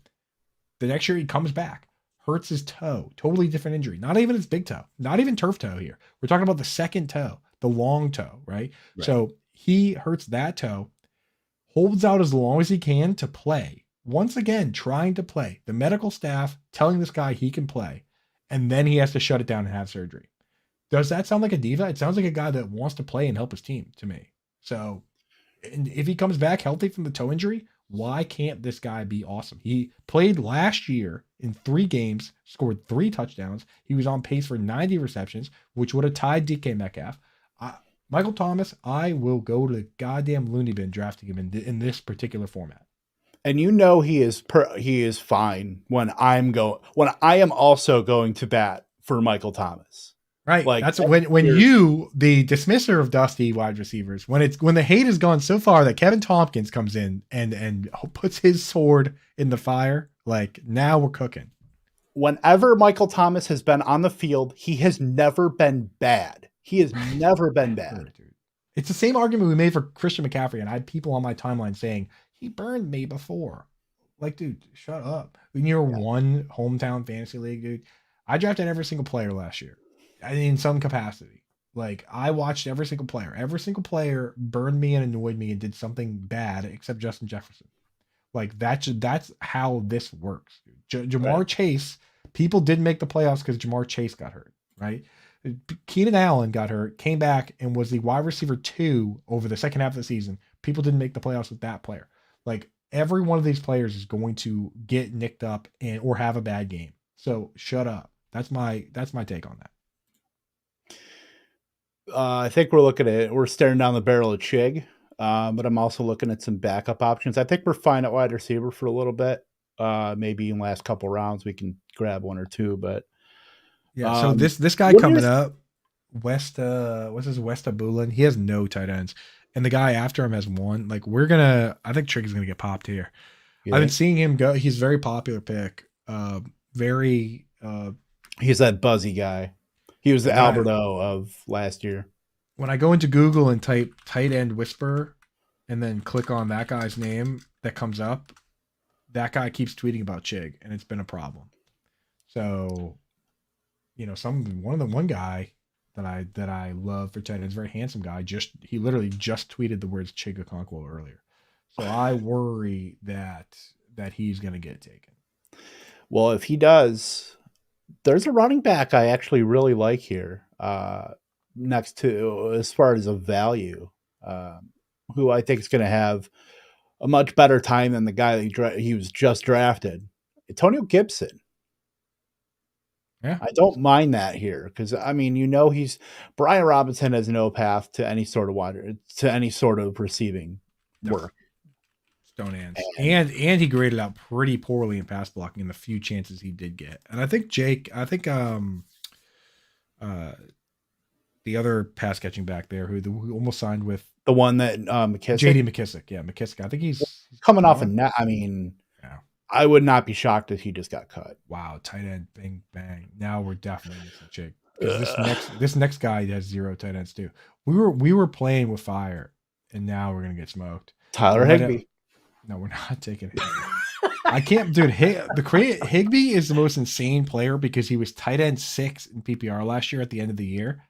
The next year, he comes back, hurts his toe, totally different injury. Not even his big toe, not even turf toe here. We're talking about the second toe, the long toe, right? So he hurts that toe, holds out as long as he can to play. Once again, trying to play. The medical staff telling this guy he can play, and then he has to shut it down and have surgery. Does that sound like a diva? It sounds like a guy that wants to play and help his team to me. So, and if he comes back healthy from the toe injury, why can't this guy be awesome? He played last year in 3 games, scored 3 touchdowns. He was on pace for 90 receptions, which would have tied DK Metcalf. Michael Thomas, I will go to the goddamn loony bin drafting him in this particular format. And he is fine when I am also going to bat for Michael Thomas. Right. Like, that's when you, the dismisser of dusty wide receivers, when the hate has gone so far that Kevin Tompkins comes in and puts his sword in the fire, like, now we're cooking. Whenever Michael Thomas has been on the field, he has never been bad. He has never been bad. It's the same argument we made for Christian McCaffrey, and I had people on my timeline saying, he burned me before. Like, dude, shut up. In your one hometown fantasy league, dude, I drafted every single player last year in some capacity. Like, I watched every single player. Every single player burned me and annoyed me and did something bad except Justin Jefferson. Like, that's how this works. Jamar Chase, people didn't make the playoffs because Jamar Chase got hurt, right? Keenan Allen got hurt, came back, and was the wide receiver 2 over the second half of the season. People didn't make the playoffs with that player. Like, every one of these players is going to get nicked up or have a bad game. So shut up. That's my take on that. I think we're staring down the barrel of Chig, but I'm also looking at some backup options. I think we're fine at wide receiver for a little bit. Maybe in the last couple rounds we can grab 1 or 2, but yeah. So this guy coming up, West Abulin, he has no tight ends. And the guy after him has 1. Like, I think Trick is going to get popped here. I've been seeing him go. He's a very popular pick. He's that buzzy guy. He was the Alberto of last year. When I go into Google and type tight end whisperer and then click on that guy's name that comes up, that guy keeps tweeting about Chig, and it's been a problem. So, one guy that I love for tight ends. Very handsome guy. He literally just tweeted the words Chig Okonkwo earlier. So I worry that he's going to get taken. Well, if he does, there's a running back I actually really like here. Next to, as far as a value, who I think is going to have a much better time than the guy that he was just drafted, Antonio Gibson. Yeah, I don't mind that here because I mean, Brian Robinson has no path to any sort of receiving work. Stone ends. And he graded out pretty poorly in pass blocking in the few chances he did get. And I think the other pass catching back there who almost signed with the one that McKissick. JD McKissick. Yeah, McKissick. I think he's coming off a net. I mean, yeah. I would not be shocked if he just got cut. Wow, tight end, bang, bang. Now we're definitely missing Jake. Because this next guy has 0 tight ends too. We were playing with fire, and now we're gonna get smoked. Tyler Higbee. No, we're not taking Higbee. I can't, dude. Higbee is the most insane player because he was tight end 6 in PPR last year at the end of the year,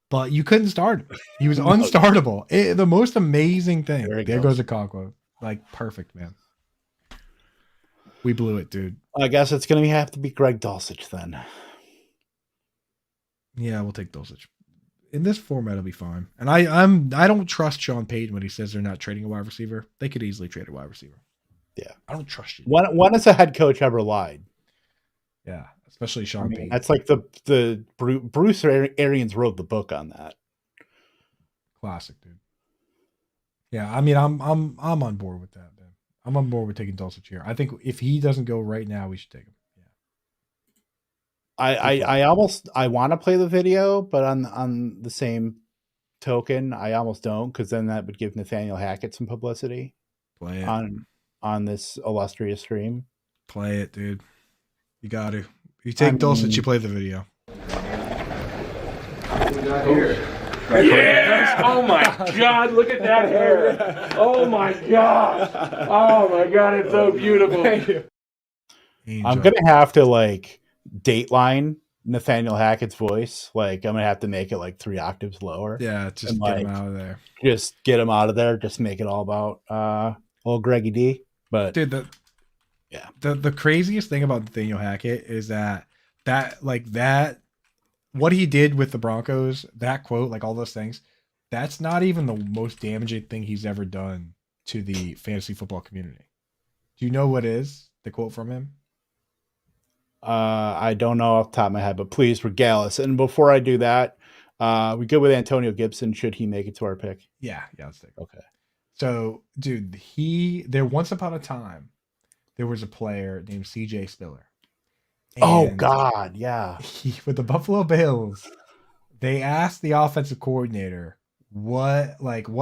but you couldn't start him. He was unstartable. The most amazing thing. There goes Okonkwo. Like, perfect, man. We blew it, dude. I guess it's going to have to be Greg Dulcich then. Yeah, we'll take Dulcich. In this format, it'll be fine. And I don't trust Sean Payton when he says they're not trading a wide receiver. They could easily trade a wide receiver. Yeah. I don't trust you. When has a head coach ever lied? Yeah, especially Sean Payton. That's like the Bruce Arians wrote the book on that. Classic, dude. Yeah, I mean, I'm on board with that, man. I'm on board with taking Dulcich here. I think if he doesn't go right now, we should take him. Yeah. I want to play the video, but on the same token, I almost don't, because then that would give Nathaniel Hackett some publicity. Play it on this illustrious stream. Play it, dude. You got to. You take Dulcich, you play the video. Yes! Oh my God! Look at that hair! Oh my God! Oh my God! It's so beautiful. Thank you. I'm gonna have to dateline Nathaniel Hackett's voice. I'm gonna have to make it 3 octaves lower. Yeah, just get him out of there. Just get him out of there. Just make it all about old Greggy D. But dude, the craziest thing about Nathaniel Hackett is that what he did with the Broncos, that quote, all those things, that's not even the most damaging thing he's ever done to the fantasy football community. Do you know what is the quote from him? I don't know off the top of my head, but please regale us. And before I do that, we good with Antonio Gibson? Should he make it to our pick? Yeah, let's take it. Okay. So, dude, there once upon a time, there was a player named CJ Spiller. Oh God, yeah. With the Buffalo Bills, they asked the offensive coordinator what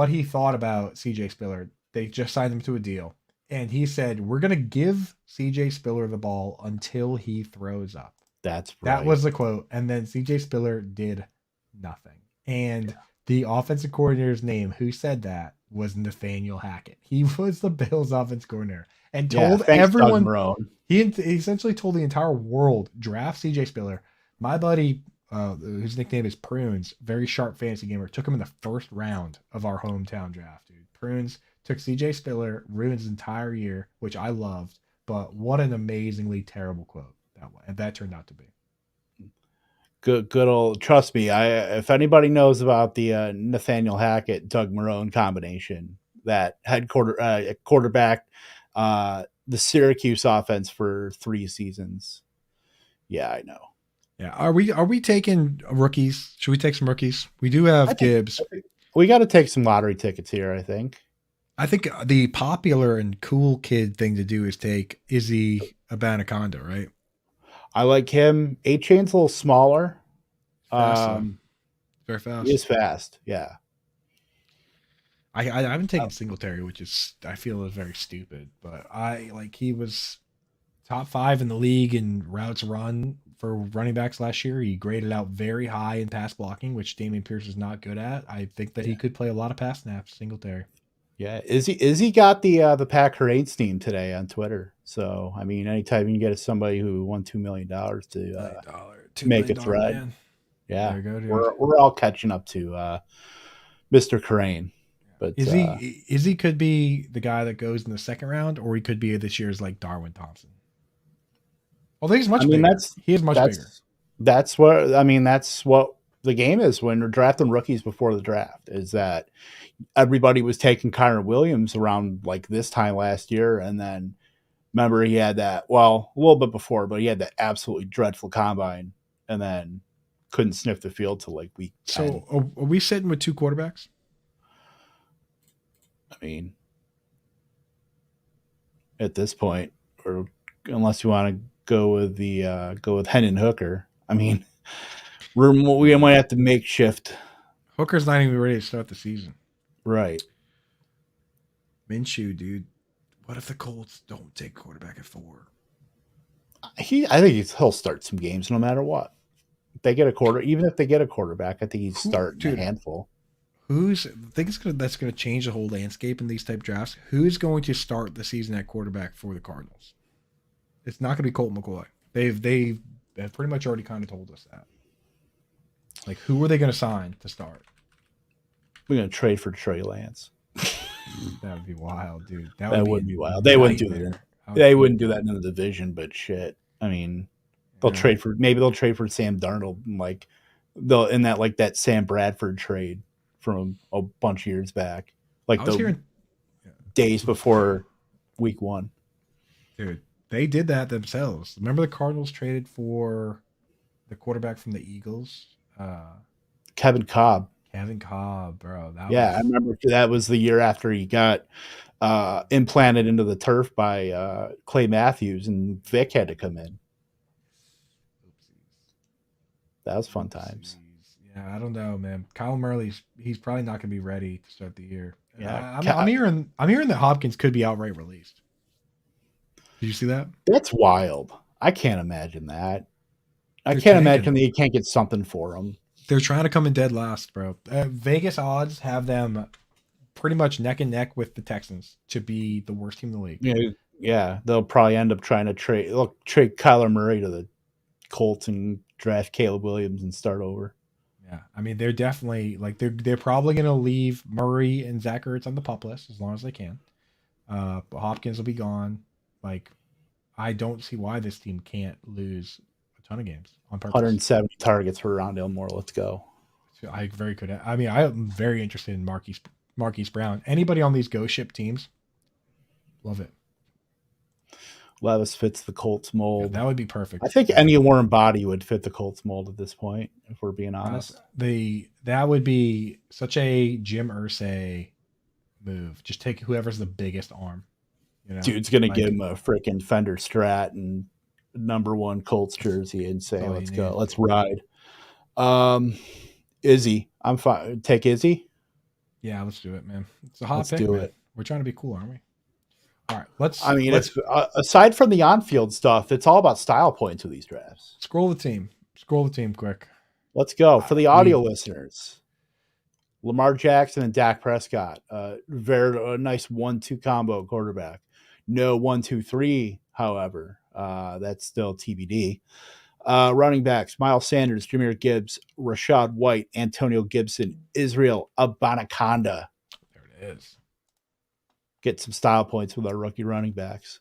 he thought about CJ Spiller. They just signed him to a deal. And he said, we're going to give CJ Spiller the ball until he throws up. That's right. That was the quote. And then CJ Spiller did nothing. And the offensive coordinator's name who said that was Nathaniel Hackett. He was the Bills offensive coordinator and told everyone. He essentially told the entire world, draft CJ Spiller. My buddy, whose nickname is Prunes, very sharp fantasy gamer, took him in the first round of our hometown draft, dude. Prunes took CJ Spiller, ruined his entire year, which I loved, but what an amazingly terrible quote that turned out to be. Good old, trust me, if anybody knows about the Nathaniel Hackett, Doug Marrone combination, that quarterback, the Syracuse offense for 3 seasons. Yeah, I know. Yeah. Are we taking rookies? Should we take some rookies? We do have Gibbs. We got to take some lottery tickets here, I think. I think the popular and cool kid thing to do is take Izzy Abanaconda, right? I like him. A-Chain's a little smaller. Very fast. He is fast, yeah. I haven't taken Singletary, which I feel is very stupid, but he was top 5 in the league in routes run for running backs last year. He graded out very high in pass blocking, which Dameon Pierce is not good at. I think that he could play a lot of pass snaps, Singletary. Yeah, Izzy got the Pack Haranes team today on Twitter. So I mean, anytime you can get somebody who won $2 million to make a thread, Yeah, There you go, dude. we're all catching up to Mr. Crane. But Izzy could be the guy that goes in the second round, or he could be this year's like Darwin Thompson. Although he's much bigger. He is much bigger. That's what the game is when we're drafting rookies before the draft, is that everybody was taking Connor Williams around like this time last year. And then remember he had that, well, a little bit before, but he had that absolutely dreadful combine and then couldn't sniff the field till like week 10. So are we sitting with 2 quarterbacks? I mean, at this point, or unless you want to go with Hendon Hooker, I mean, we might have to makeshift. Hooker's not even ready to start the season. Right. Minshew, dude. What if the Colts don't take quarterback at 4? I think he'll start some games no matter what. Even if they get a quarterback, I think he's starting a handful. I think that's going to change the whole landscape in these type drafts. Who's going to start the season at quarterback for the Cardinals? It's not going to be Colt McCoy. They've pretty much already kind of told us that. Like, who are they going to sign to start? We're going to trade for Trey Lance. That would be wild, dude. That would be wild. They wouldn't do that. They wouldn't do that in the division, but shit. I mean, they'll trade for Sam Darnold, and like that Sam Bradford trade from a bunch of years back, like days before week 1. Dude, they did that themselves. Remember the Cardinals traded for the quarterback from the Eagles, Kevin Cobb. Kevin Cobb, bro. I remember that was the year after he got implanted into the turf by Clay Matthews, and Vic had to come in. That was fun times. Yeah, I don't know, man. Kyle Murray, he's probably not going to be ready to start the year. Yeah, I'm hearing that Hopkins could be outright released. Did you see that? That's wild. I can't imagine that. I can't imagine that you can't get something for him. They're trying to come in dead last, bro. Vegas odds have them pretty much neck and neck with the Texans to be the worst team in the league. Yeah. They'll probably end up trying to trade Kyler Murray to the Colts and draft Caleb Williams and start over. Yeah, I mean, they're definitely like they're probably going to leave Murray and Zach Ertz on the pup list as long as they can. But Hopkins will be gone. Like, I don't see why this team can't lose a ton of games on purpose. 170 targets for Rondale Moore. Let's go. I am very interested in Marquise Brown. Anybody on these ghost ship teams, love it. Levis fits the Colts mold. Yeah, that would be perfect. I think any Warren Body would fit the Colts mold at this point, if we're being honest. That would be such a Jim Irsay move. Just take whoever's the biggest arm. You know? Dude's going to give him a freaking Fender Strat and #1 Colts jersey and say, let's go. Let's ride. Izzy. I'm fine. Take Izzy? Yeah, let's do it, man. It's a hot pick, do man. it. We're trying to be cool, aren't we? All right, it's aside from the on-field stuff, it's all about style points with these drafts. Scroll the team quick. Let's go. For the audio listeners, Lamar Jackson and Dak Prescott, a nice 1-2 combo quarterback. No 1-2-3, however, that's still TBD. Running backs: Miles Sanders, Jahmyr Gibbs, Rashad White, Antonio Gibson, Israel Abanikanda. There it is. Get some style points with our rookie running backs.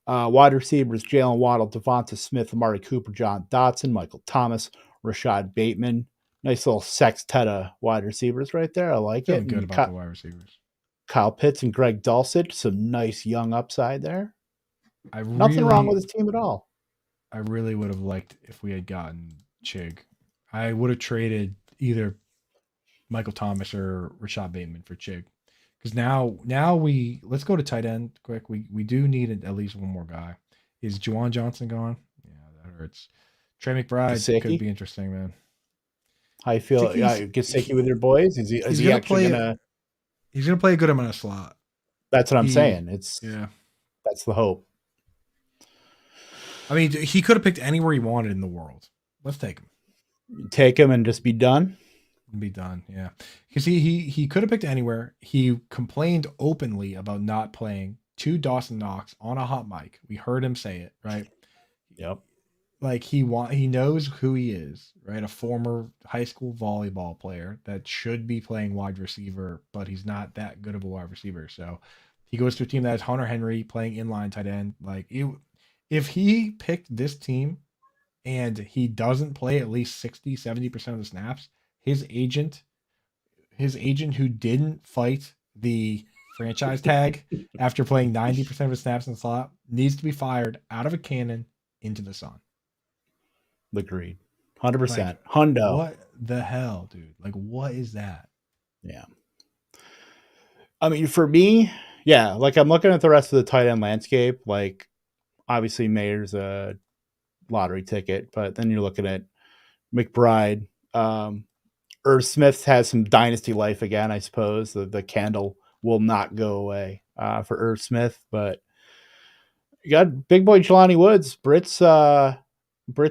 Wide receivers: Jalen Waddle, Devonta Smith, Amari Cooper, John Dotson, Michael Thomas, Rashad Bateman. Nice little sextet of wide receivers right there. I like it. Good about the wide receivers. Kyle Pitts and Greg Dulcich. Some nice young upside there. Nothing wrong with his team at all. I really would have liked if we had gotten Chig. I would have traded either Michael Thomas or Rashad Bateman for Chig. Because now let's go to tight end quick. We do need at least one more guy. Is Juwan Johnson gone? Yeah, that hurts. Trey McBride could be interesting, man. How you feel? Gesicki with your boys? Is he actually gonna? He's gonna play a good amount of slot. That's what I'm saying. That's the hope. I mean, he could have picked anywhere he wanted in the world. Let's take him. Take him and just be done. Be done, yeah. Because he could have picked anywhere. He complained openly about not playing to Dawson Knox on a hot mic. We heard him say it, right? Yep. like he knows who he is, right? A former high school volleyball player that should be playing wide receiver, but he's not that good of a wide receiver. So he goes to a team that has Hunter Henry playing inline tight end. Like if he picked this team and he doesn't play at least 60-70% of the snaps, his agent who didn't fight the franchise tag after playing 90% of his snaps in the slot needs to be fired out of a cannon into the sun. Agreed. 100%. Like, Hundo. what the hell, dude? Like, what is that? Yeah. I mean, for me, yeah, like I'm looking at the rest of the tight end landscape. Like, obviously, Mayer's a lottery ticket, but then you're looking at McBride. Irv Smith has some dynasty life again, I suppose. The candle will not go away for Irv Smith, but you got big boy Jelani Woods, Brit's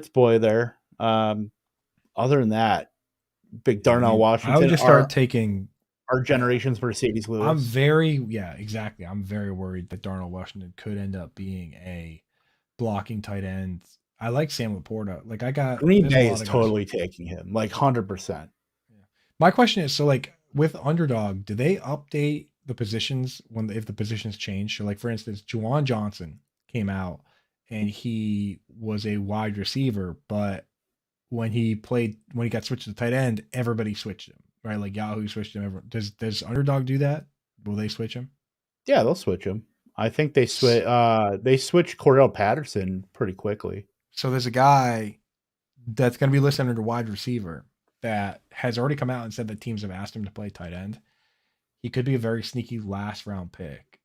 boy there. Other than that, big Darnell Washington. I would just start taking our generation's Mercedes Lewis. I'm very worried that Darnell Washington could end up being a blocking tight end. I like Sam Laporta. Like I got Green Bay is totally taking him, like 100%. My question is, so like with Underdog, do they update the positions if the positions change? So like for instance, Juwan Johnson came out and he was a wide receiver, but when he got switched to tight end, everybody switched him, right? Like Yahoo switched him. Does Underdog do that? Will they switch him? Yeah, they'll switch him. I think they switched Cordell Patterson pretty quickly. So there's a guy that's going to be listed under wide receiver that has already come out and said that teams have asked him to play tight end. He could be a very sneaky last round pick.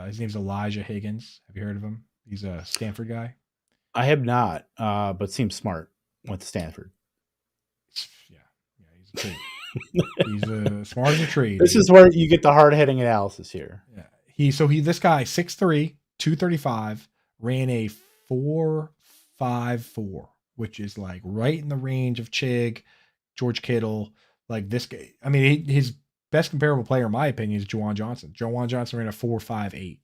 His name's Elijah Higgins. Have you heard of him? He's a Stanford guy. I have not, but seems smart. Went to Stanford. Yeah, he's a tree. He's a smart as a tree. This is where you get the hard hitting analysis here. Yeah, this guy 6'3", 235, ran a 4.54, which is like right in the range of Chig, George Kittle. Like this guy, I mean, his best comparable player, in my opinion, is Juwan Johnson. Juwan Johnson ran a 4.58.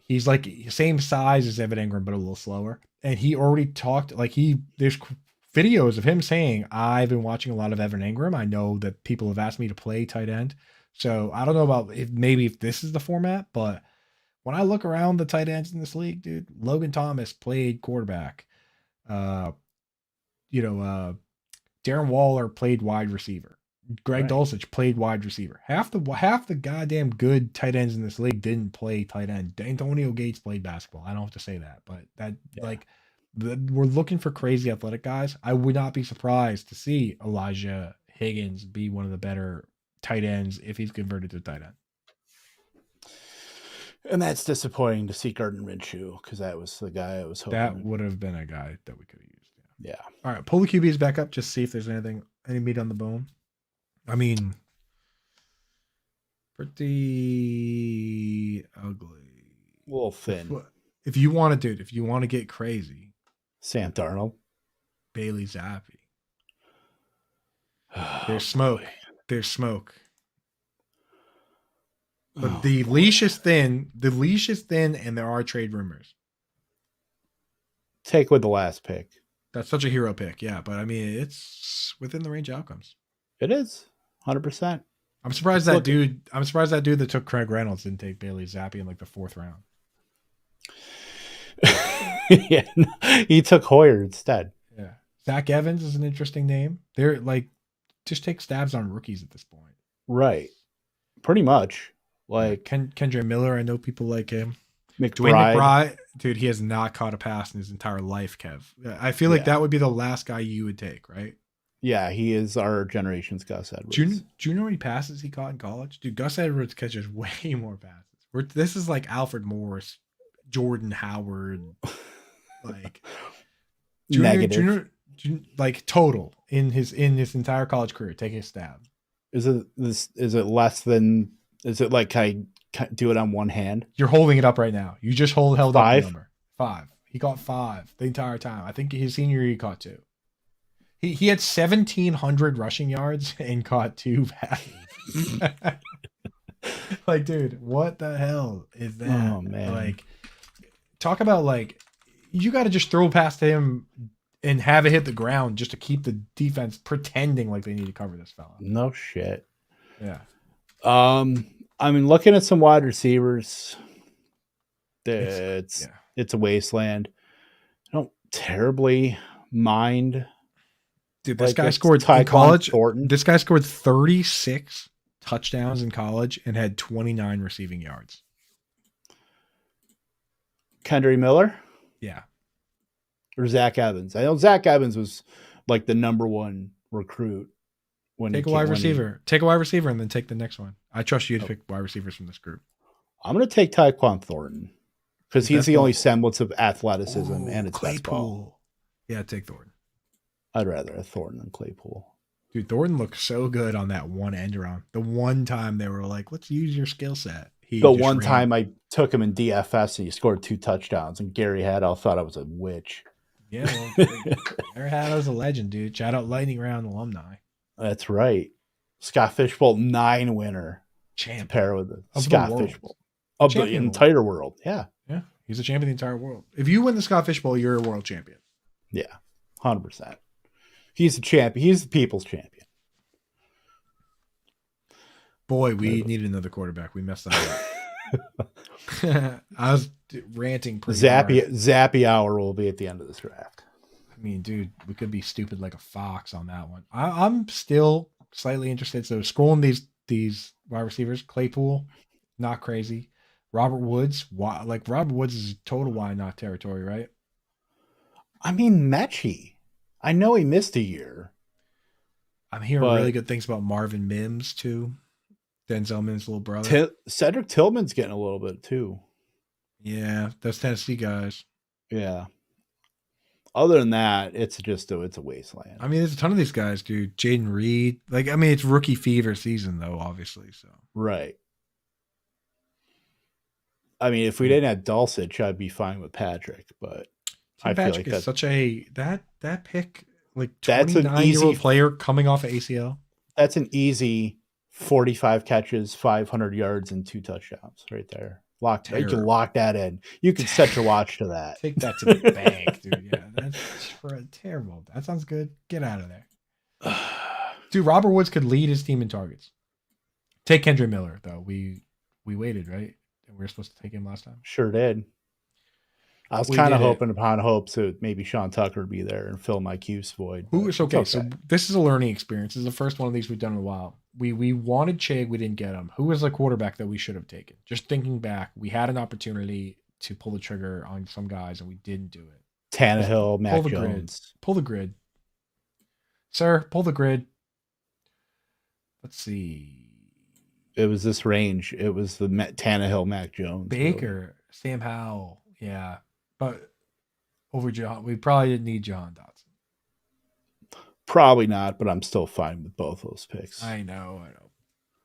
He's like same size as Evan Ingram, but a little slower. And he already talked, like there's videos of him saying, I've been watching a lot of Evan Ingram. I know that people have asked me to play tight end. So I don't know about if this is the format, but when I look around the tight ends in this league, dude, Logan Thomas played quarterback. Darren Waller played wide receiver. Greg Dulcich played wide receiver. Half the goddamn good tight ends in this league didn't play tight end. Antonio Gates played basketball. I don't have to say that, but we're looking for crazy athletic guys. I would not be surprised to see Elijah Higgins be one of the better tight ends if he's converted to tight end. And that's disappointing to see Gardner Minshew because that was the guy I was hoping. That would have been a guy that we could have used. Yeah. All right, pull the QBs back up. Just see if there's any meat on the bone. I mean, pretty ugly. A little thin. If you want to get crazy, Sam Darnold, Bailey Zappi. There's smoke. There's smoke. But the leash is thin. The leash is thin, and there are trade rumors. Take with the last pick. That's such a hero pick, yeah. But I mean, it's within the range of outcomes. It is 100%. I'm surprised that dude that took Craig Reynolds didn't take Bailey Zappi in like the 4th round. Yeah, he took Hoyer instead. Yeah, Zach Evans is an interesting name. They're like just take stabs on rookies at this point, right? Pretty much. Like Kendra Miller, I know people like him. McBride. Dwayne McBride, dude, he has not caught a pass in his entire life, Kev. I feel like that would be the last guy you would take, right? Yeah, he is our generation's Gus Edwards. Do you know how many passes he caught in college? Dude, Gus Edwards catches way more passes. This is like Alfred Morris, Jordan Howard, like junior, like total in his entire college career. Take a stab. Is it less than? Is it like can I do it on one hand? You're holding it up right now. You just held 5? up the number 5. He caught 5 the entire time. I think his senior year he caught 2. He had 1,700 rushing yards and caught 2 passes. Like, dude, what the hell is that? Oh man! Like, talk about like you got to just throw past him and have it hit the ground just to keep the defense pretending like they need to cover this fella. No shit. Yeah. I mean, looking at some wide receivers, it's a wasteland. I don't terribly mind. Dude, this guy scored in college. Thornton. This guy scored 36 touchdowns in college and had 29 receiving yards. Kendry Miller? Yeah. Or Zach Evans? I know Zach Evans was like the number one recruit. Take a wide receiver. Take a wide receiver and then take the next one. I trust you to pick wide receivers from this group. I'm going to take Tyquan Thornton because he's the only semblance of athleticism and it's Claypool. Yeah, take Thornton. I'd rather have Thornton than Claypool. Dude, Thornton looked so good on that one end around. The one time they were like, let's use your skill set. The one time I took him in DFS and he scored 2 touchdowns and Gary Haddow thought I was a witch. Yeah, well, Gary Haddow's a legend, dude. Shout out Lightning Round alumni. That's right. Scott Fishbowl 9 winner. Champ. Pair with the Scott Fishbowl. Of the entire world. Yeah. Yeah. He's a champion of the entire world. If you win the Scott Fishbowl, you're a world champion. Yeah. 100%. He's the champion. He's the people's champion. Boy, we needed another quarterback. We messed that up. I was ranting pretty Zappy hour will be at the end of this draft. I mean, dude, we could be stupid like a fox on that one. I'm still slightly interested. So scrolling these wide receivers, Claypool, not crazy. Robert Woods, Robert Woods is total why not territory, right? I mean, Mechie. I know he missed a year. I'm hearing really good things about Marvin Mims too. Denzel Mims' little brother. Cedric Tillman's getting a little bit too. Yeah, those Tennessee guys. Yeah. Other than that, it's a wasteland. I mean, there's a ton of these guys, dude. Jaden Reed. It's rookie fever season though, obviously. So right. I mean, if we didn't have Dulcich, I'd be fine with Patrick, but I feel like that's such a that pick, like that's an 29-year-old player coming off of ACL. That's an easy 45 catches, 500 yards, and 2 touchdowns right there. You can lock that in. You can set your watch to that. Take that to the bank, dude. Yeah, that's terrible. That sounds good. Get out of there. Dude, Robert Woods could lead his team in targets. Take Kendry Miller, though. We waited, right? And we were supposed to take him last time. Sure did. I was kind of hoping upon hopes that maybe Sean Tucker would be there and fill my Q's void. Okay, so this is a learning experience. This is the first one of these we've done in a while. We wanted Chig, we didn't get him. Who was the quarterback that we should have taken? Just thinking back, we had an opportunity to pull the trigger on some guys and we didn't do it. Tannehill, Mac Jones. Pull the grid. Sir, pull the grid. Let's see. It was this range. It was the Tannehill, Mac Jones. Baker, really. Sam Howell. Yeah. But over John, we probably didn't need John Dotson. Probably not, but I'm still fine with both those picks. I know.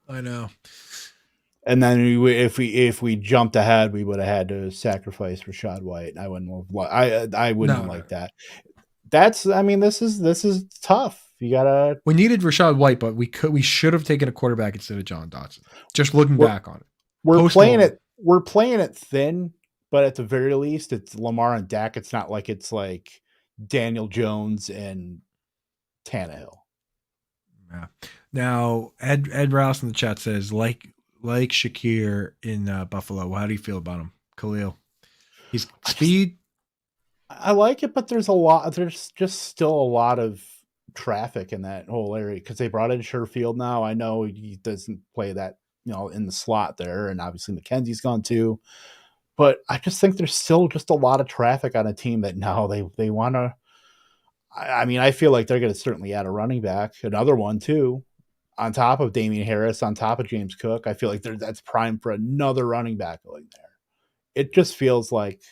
And then if we jumped ahead, we would have had to sacrifice Rachaad White. I wouldn't like that. This is tough. You gotta. We needed Rachaad White, but we should have taken a quarterback instead of John Dotson. Just looking back on it, we're playing it thin. But at the very least, it's Lamar and Dak. It's not like it's like Daniel Jones and Tannehill. Yeah. Now, Ed Rouse in the chat says, like Shakir in Buffalo. How do you feel about him, Khalil? He's speed. I like it, but there's just still a lot of traffic in that whole area because they brought in Sherfield now. I know he doesn't play that, in the slot there, and obviously McKenzie's gone too. But I just think there's still just a lot of traffic on a team that now they want to. I feel like they're going to certainly add a running back, another one too, on top of Damian Harris, on top of James Cook. I feel like that's prime for another running back going there. It just feels like,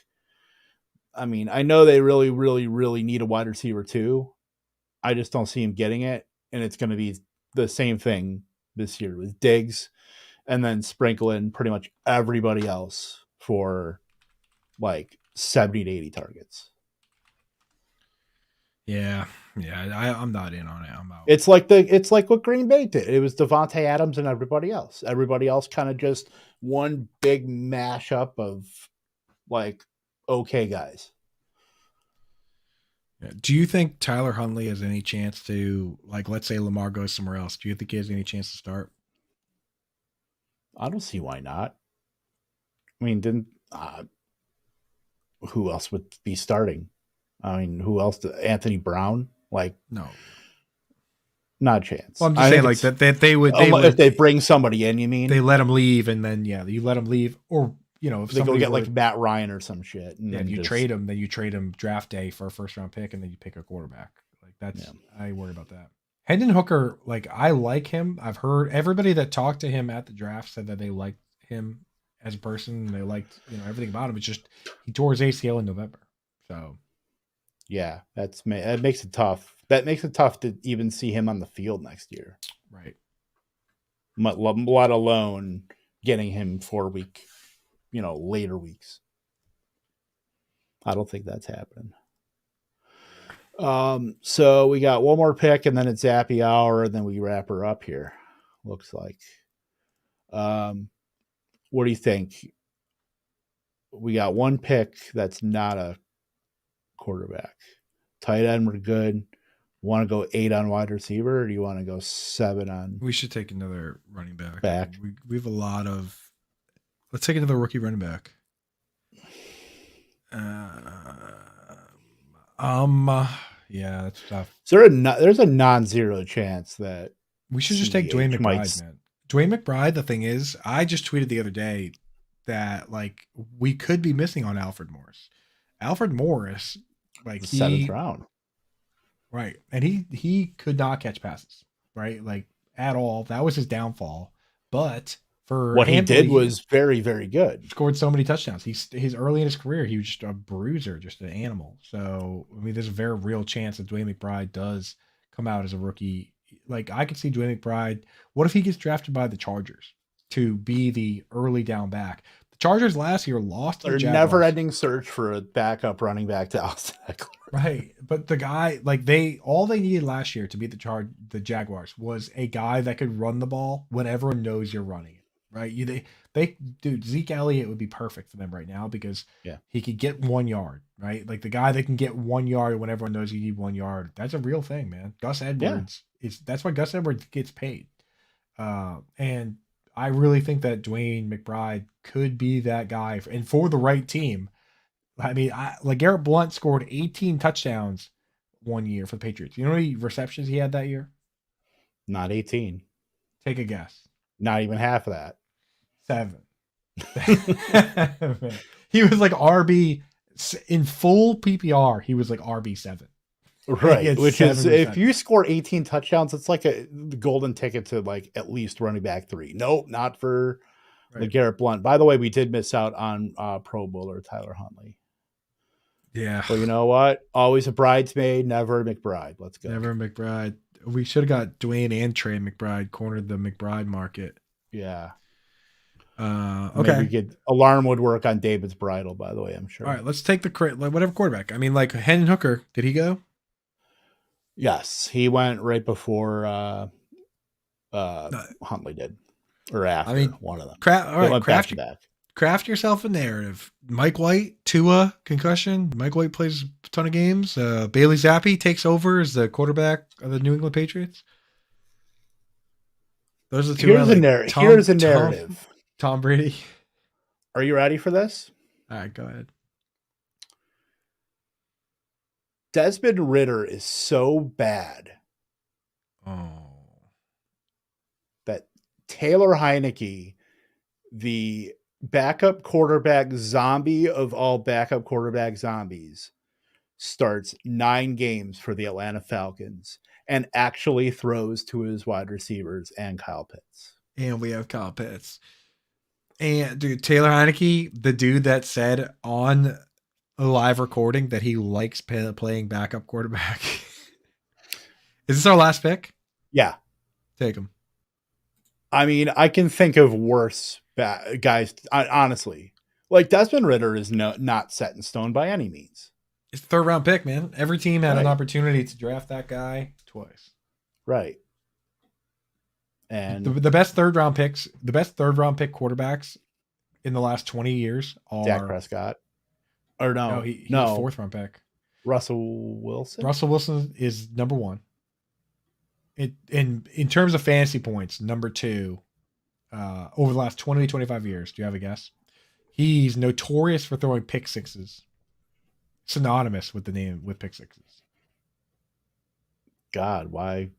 I know they really, really, really need a wide receiver too. I just don't see him getting it. And it's going to be the same thing this year with Diggs and then sprinkle in pretty much everybody else for like 70 to 80 targets. Yeah. I'm not in on it. I'm out. It's like what Green Bay did. It was Devontae Adams and everybody else. Everybody else kind of just one big mashup of like okay guys. Do you think Tyler Huntley has any chance to, like, let's say Lamar goes somewhere else? Do you think he has any chance to start? I don't see why not. I mean, didn't who else would be starting? I mean, who else? Anthony Brown? Like, No. not a chance. Well, I'm just saying, like that they would if they bring somebody in. You mean they let him leave, and then you let him leave, or if they go get like Matt Ryan or some shit, and then you trade him, then you trade him draft day for a first round pick, and then you pick a quarterback. Like that's I worry about that. Hendon Hooker, like I like him. I've heard everybody that talked to him at the draft said that they liked him as a person. And they liked everything about him. It's just he tore his ACL in November, so yeah, that makes it tough. That makes it tough to even see him on the field next year. Right. Let alone getting him for later weeks. I don't think that's happening. So we got one more pick, and then it's Zappy Hour, and then we wrap her up here. Looks like. What do you think? We got one pick that's not a quarterback. Tight end, we're good. Want to go 8 on wide receiver, or do you want to go 7 on? We should take another running back. We have a lot of. Let's take another rookie running back. Yeah, that's tough. There's a non-zero chance that we should just take Dwayne McBride, man. Dwayne McBride. The thing is, I just tweeted the other day that like we could be missing on Alfred Morris. Alfred Morris, like the 7th round. Right. And he could not catch passes, right? Like at all. That was his downfall. But for what he did was very, very good. Scored so many touchdowns. He's early in his career, he was just a bruiser, just an animal. So I mean, there's a very real chance that Dwayne McBride does come out as a rookie. Like I could see Dwayne McBride. What if he gets drafted by the Chargers to be the early down back? The Chargers last year lost to the Jaguars. Never-ending search for a backup running back to Austin Eckler. Right, but the guy, like all they needed last year to beat the Jaguars was a guy that could run the ball when everyone knows you're running it. Right? Dude, Zeke Elliott would be perfect for them right now because he could get 1 yard. Right, like the guy that can get 1 yard when everyone knows you need 1 yard. That's a real thing, man. Gus Edwards that's why Gus Edwards gets paid, and I really think that Dwayne McBride could be that guy, and for the right team. I mean, Garrett Blount scored 18 touchdowns 1 year for the Patriots. You know how many receptions he had that year? Not 18. Take a guess. Not even half of that. 7. He was like RB in full PPR. He was like RB7. Right, which is if you score 18 touchdowns, it's like the golden ticket to like at least running back 3. Nope, not for Garrett Blount. By the way, we did miss out on Pro Bowler Tyler Huntley. Yeah. Well, you know what? Always a bridesmaid, never a McBride. Let's go. Never a McBride. We should have got Dwayne and Trey McBride cornered the McBride market. Yeah. Okay. Maybe alarm would work on David's bridal, by the way, I'm sure. All right, let's take the whatever quarterback. I mean, like Hendon Hooker, did he go? Yes, he went right before Huntley did. Or after, I mean, one of them. Craft yourself a narrative. Mike White, Tua, concussion. Mike White plays a ton of games. Bailey Zappi takes over as the quarterback of the New England Patriots. Those are the two. Here's a narrative. Tom Brady. Are you ready for this? All right, go ahead. Desmond Ridder is so bad. That Taylor Heineke, the backup quarterback zombie of all backup quarterback zombies, starts 9 games for the Atlanta Falcons and actually throws to his wide receivers and Kyle Pitts. And we have Kyle Pitts. And dude, Taylor Heineke, the dude that said on a live recording that he likes playing backup quarterback. Is this our last pick? Yeah. Take him. I mean, I can think of worse guys, honestly. Like, Desmond Ridder is not set in stone by any means. It's the 3rd round pick, man. Every team had an opportunity to draft that guy twice. Right. And the best 3rd round pick quarterbacks in the last 20 years are Dak Prescott. Or no, he's 4th round pick. Russell Wilson. Russell Wilson is number one. In terms of fantasy points, number two over the last 20 to 25 years. Do you have a guess? He's notorious for throwing pick sixes. Synonymous with the name with pick sixes. God, why?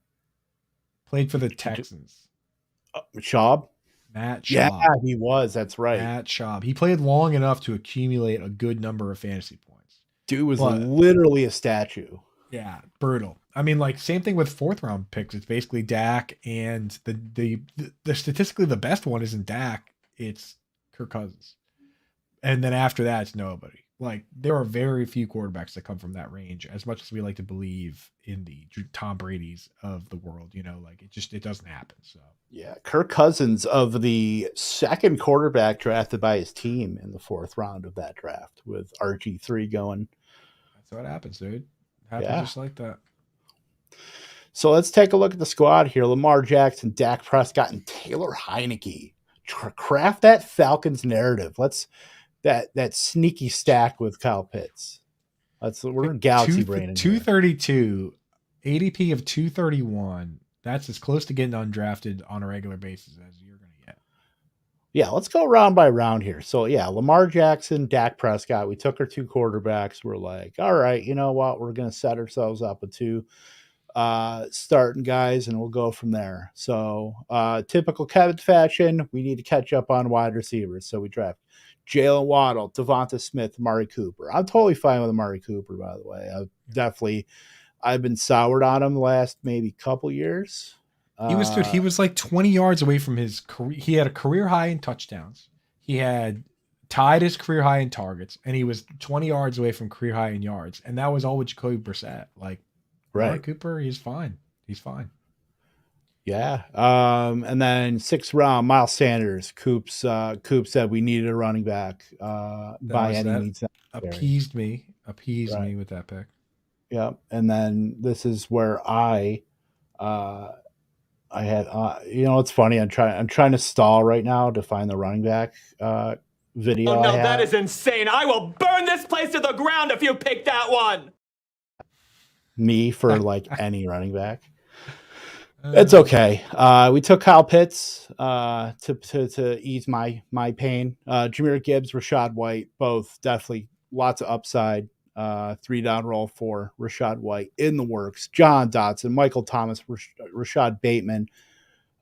Played for the Texans. Schaub? Matt Schaub. Yeah, he was. That's right. Matt Schaub. He played long enough to accumulate a good number of fantasy points. Dude was literally a statue. Yeah, brutal. I mean, like, same thing with fourth round picks. It's basically Dak, and the statistically the best one isn't Dak, it's Kirk Cousins. And then after that, it's nobody. Like, there are very few quarterbacks that come from that range, as much as we like to believe in the Tom Brady's of the world, you know, like it doesn't happen. So yeah, Kirk Cousins of the second quarterback drafted by his team in the fourth round of that draft with RG3 going. That's what happens, dude. It happens just like that. So let's take a look at the squad here. Lamar Jackson, Dak Prescott, and Taylor Heineke. Craft that Falcons narrative. Let's that sneaky stack with Kyle Pitts. We're in galaxy brain. 232, ADP of 231. That's as close to getting undrafted on a regular basis as you're going to get. Yeah, let's go round by round here. So yeah, Lamar Jackson, Dak Prescott. We took our two quarterbacks. We're like, all right, you know what? We're going to set ourselves up with two starting guys, and we'll go from there. So typical Kevin fashion, we need to catch up on wide receivers. So we draft Jalen Waddle, Devonta Smith, Amari Cooper. I'm totally fine with Amari Cooper, by the way. I've been soured on him the last maybe couple years. He was like 20 yards away from his career. He had a career high in touchdowns. He had tied his career high in targets, and he was 20 yards away from career high in yards. And that was all with Jacoby Brissett. Like, Amari Cooper, he's fine. He's fine. Yeah. And then sixth round, Miles Sanders. Coop said we needed a running back by any means necessary. Appeased me with that pick. Yeah. And then this is where I had it's funny. I'm trying to stall right now to find the running back video. Oh no, that is insane. I will burn this place to the ground if you pick that one. Me for like any running back. It's okay. We took Kyle Pitts to ease my pain. Jahmyr Gibbs, Rachaad White, both definitely lots of upside. 3-down roll for Rachaad White in the works. John Dotson, Michael Thomas, Rashad Bateman.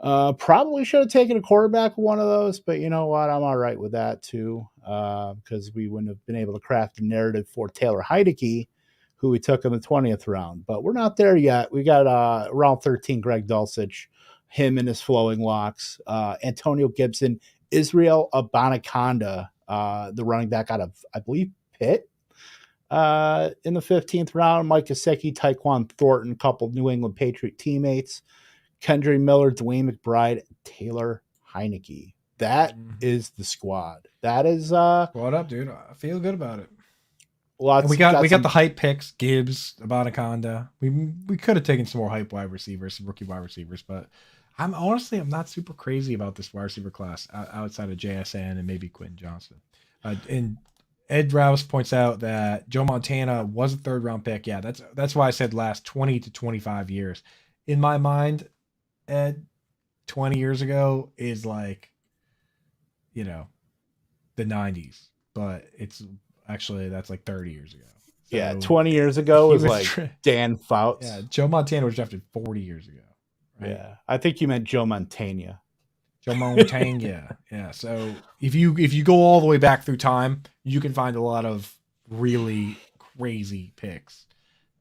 Probably should have taken a quarterback with one of those, but you know what? I'm all right with that too, because we wouldn't have been able to craft a narrative for Taylor Heineke, who we took in the 20th round. But we're not there yet. We got round 13, Greg Dulcich, him and his flowing locks. Antonio Gibson, Israel Abanikanda, the running back out of, I believe, Pitt. In the 15th round, Mike Gesicki, Tyquan Thornton, a couple New England Patriot teammates, Kendry Miller, Dwayne McBride, Taylor Heineke. That is the squad. That is What up, dude? I feel good about it. We got the hype picks, Gibbs, Abanikanda. We could have taken some more hype wide receivers, some rookie wide receivers, but I'm not super crazy about this wide receiver class outside of JSN and maybe Quentin Johnson. And Ed Rouse points out that Joe Montana was a third round pick. Yeah, that's why I said last 20 to 25 years. In my mind, Ed, 20 years ago is like, the 90s, but it's actually that's like 30 years ago. So yeah, 20 years ago was like Dan Fouts. Yeah, Joe Montana was drafted 40 years ago. Right? Yeah, I think you meant Joe Montana. Joe Montana, yeah. So if you go all the way back through time, you can find a lot of really crazy picks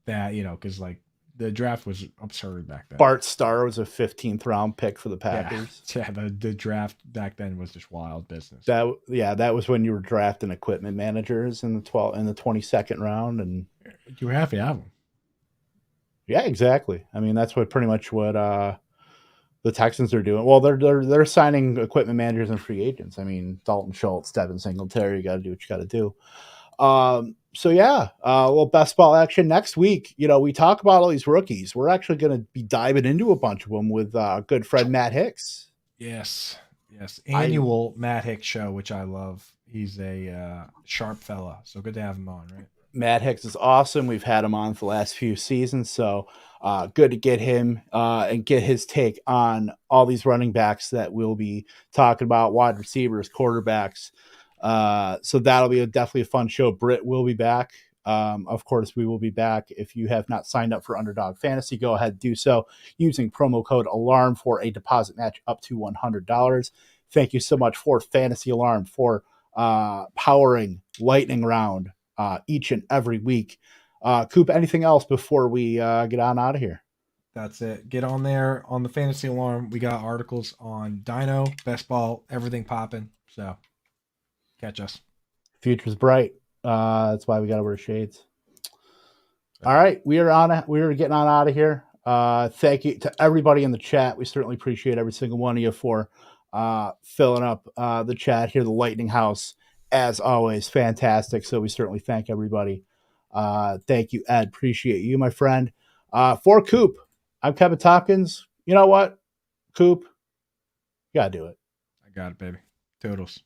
that because like the draft was absurd back then. Bart Starr was a 15th round pick for the Packers. Yeah, the draft back then was just wild business. That was when you were drafting equipment managers in the 22nd round, and you were happy to have them. Yeah, exactly. I mean, that's pretty much what the Texans are doing. Well, they're signing equipment managers and free agents. I mean, Dalton Schultz, Devin Singletary, you got to do what you got to do. So yeah, well, best ball action next week. We talk about all these rookies. We're actually going to be diving into a bunch of them with good friend Matt Hicks. Yes. Annual Matt Hicks show, which I love. He's a sharp fella, so good to have him on, right? Matt Hicks is awesome. We've had him on for the last few seasons, so good to get him and get his take on all these running backs that we'll be talking about, wide receivers, quarterbacks. So that'll be definitely a fun show. Britt will be back. Of course, we will be back. If you have not signed up for Underdog Fantasy, go ahead and do so using promo code ALARM for a deposit match up to $100. Thank you so much for Fantasy Alarm for powering Lightning Round each and every week. Coop, anything else before we get on out of here? That's it. Get on there on the Fantasy Alarm. We got articles on Dino, best ball, everything popping. So catch us. Future's bright. That's why we got to wear shades. All right, we are getting on out of here. Thank you to everybody in the chat. We certainly appreciate every single one of you for filling up the chat here. The Lightning House, as always, fantastic. So we certainly thank everybody. Thank you, Ed. Appreciate you, my friend. For Coop, I'm Kevin Tompkins. You know what, Coop? You gotta do it. I got it, baby. Totals.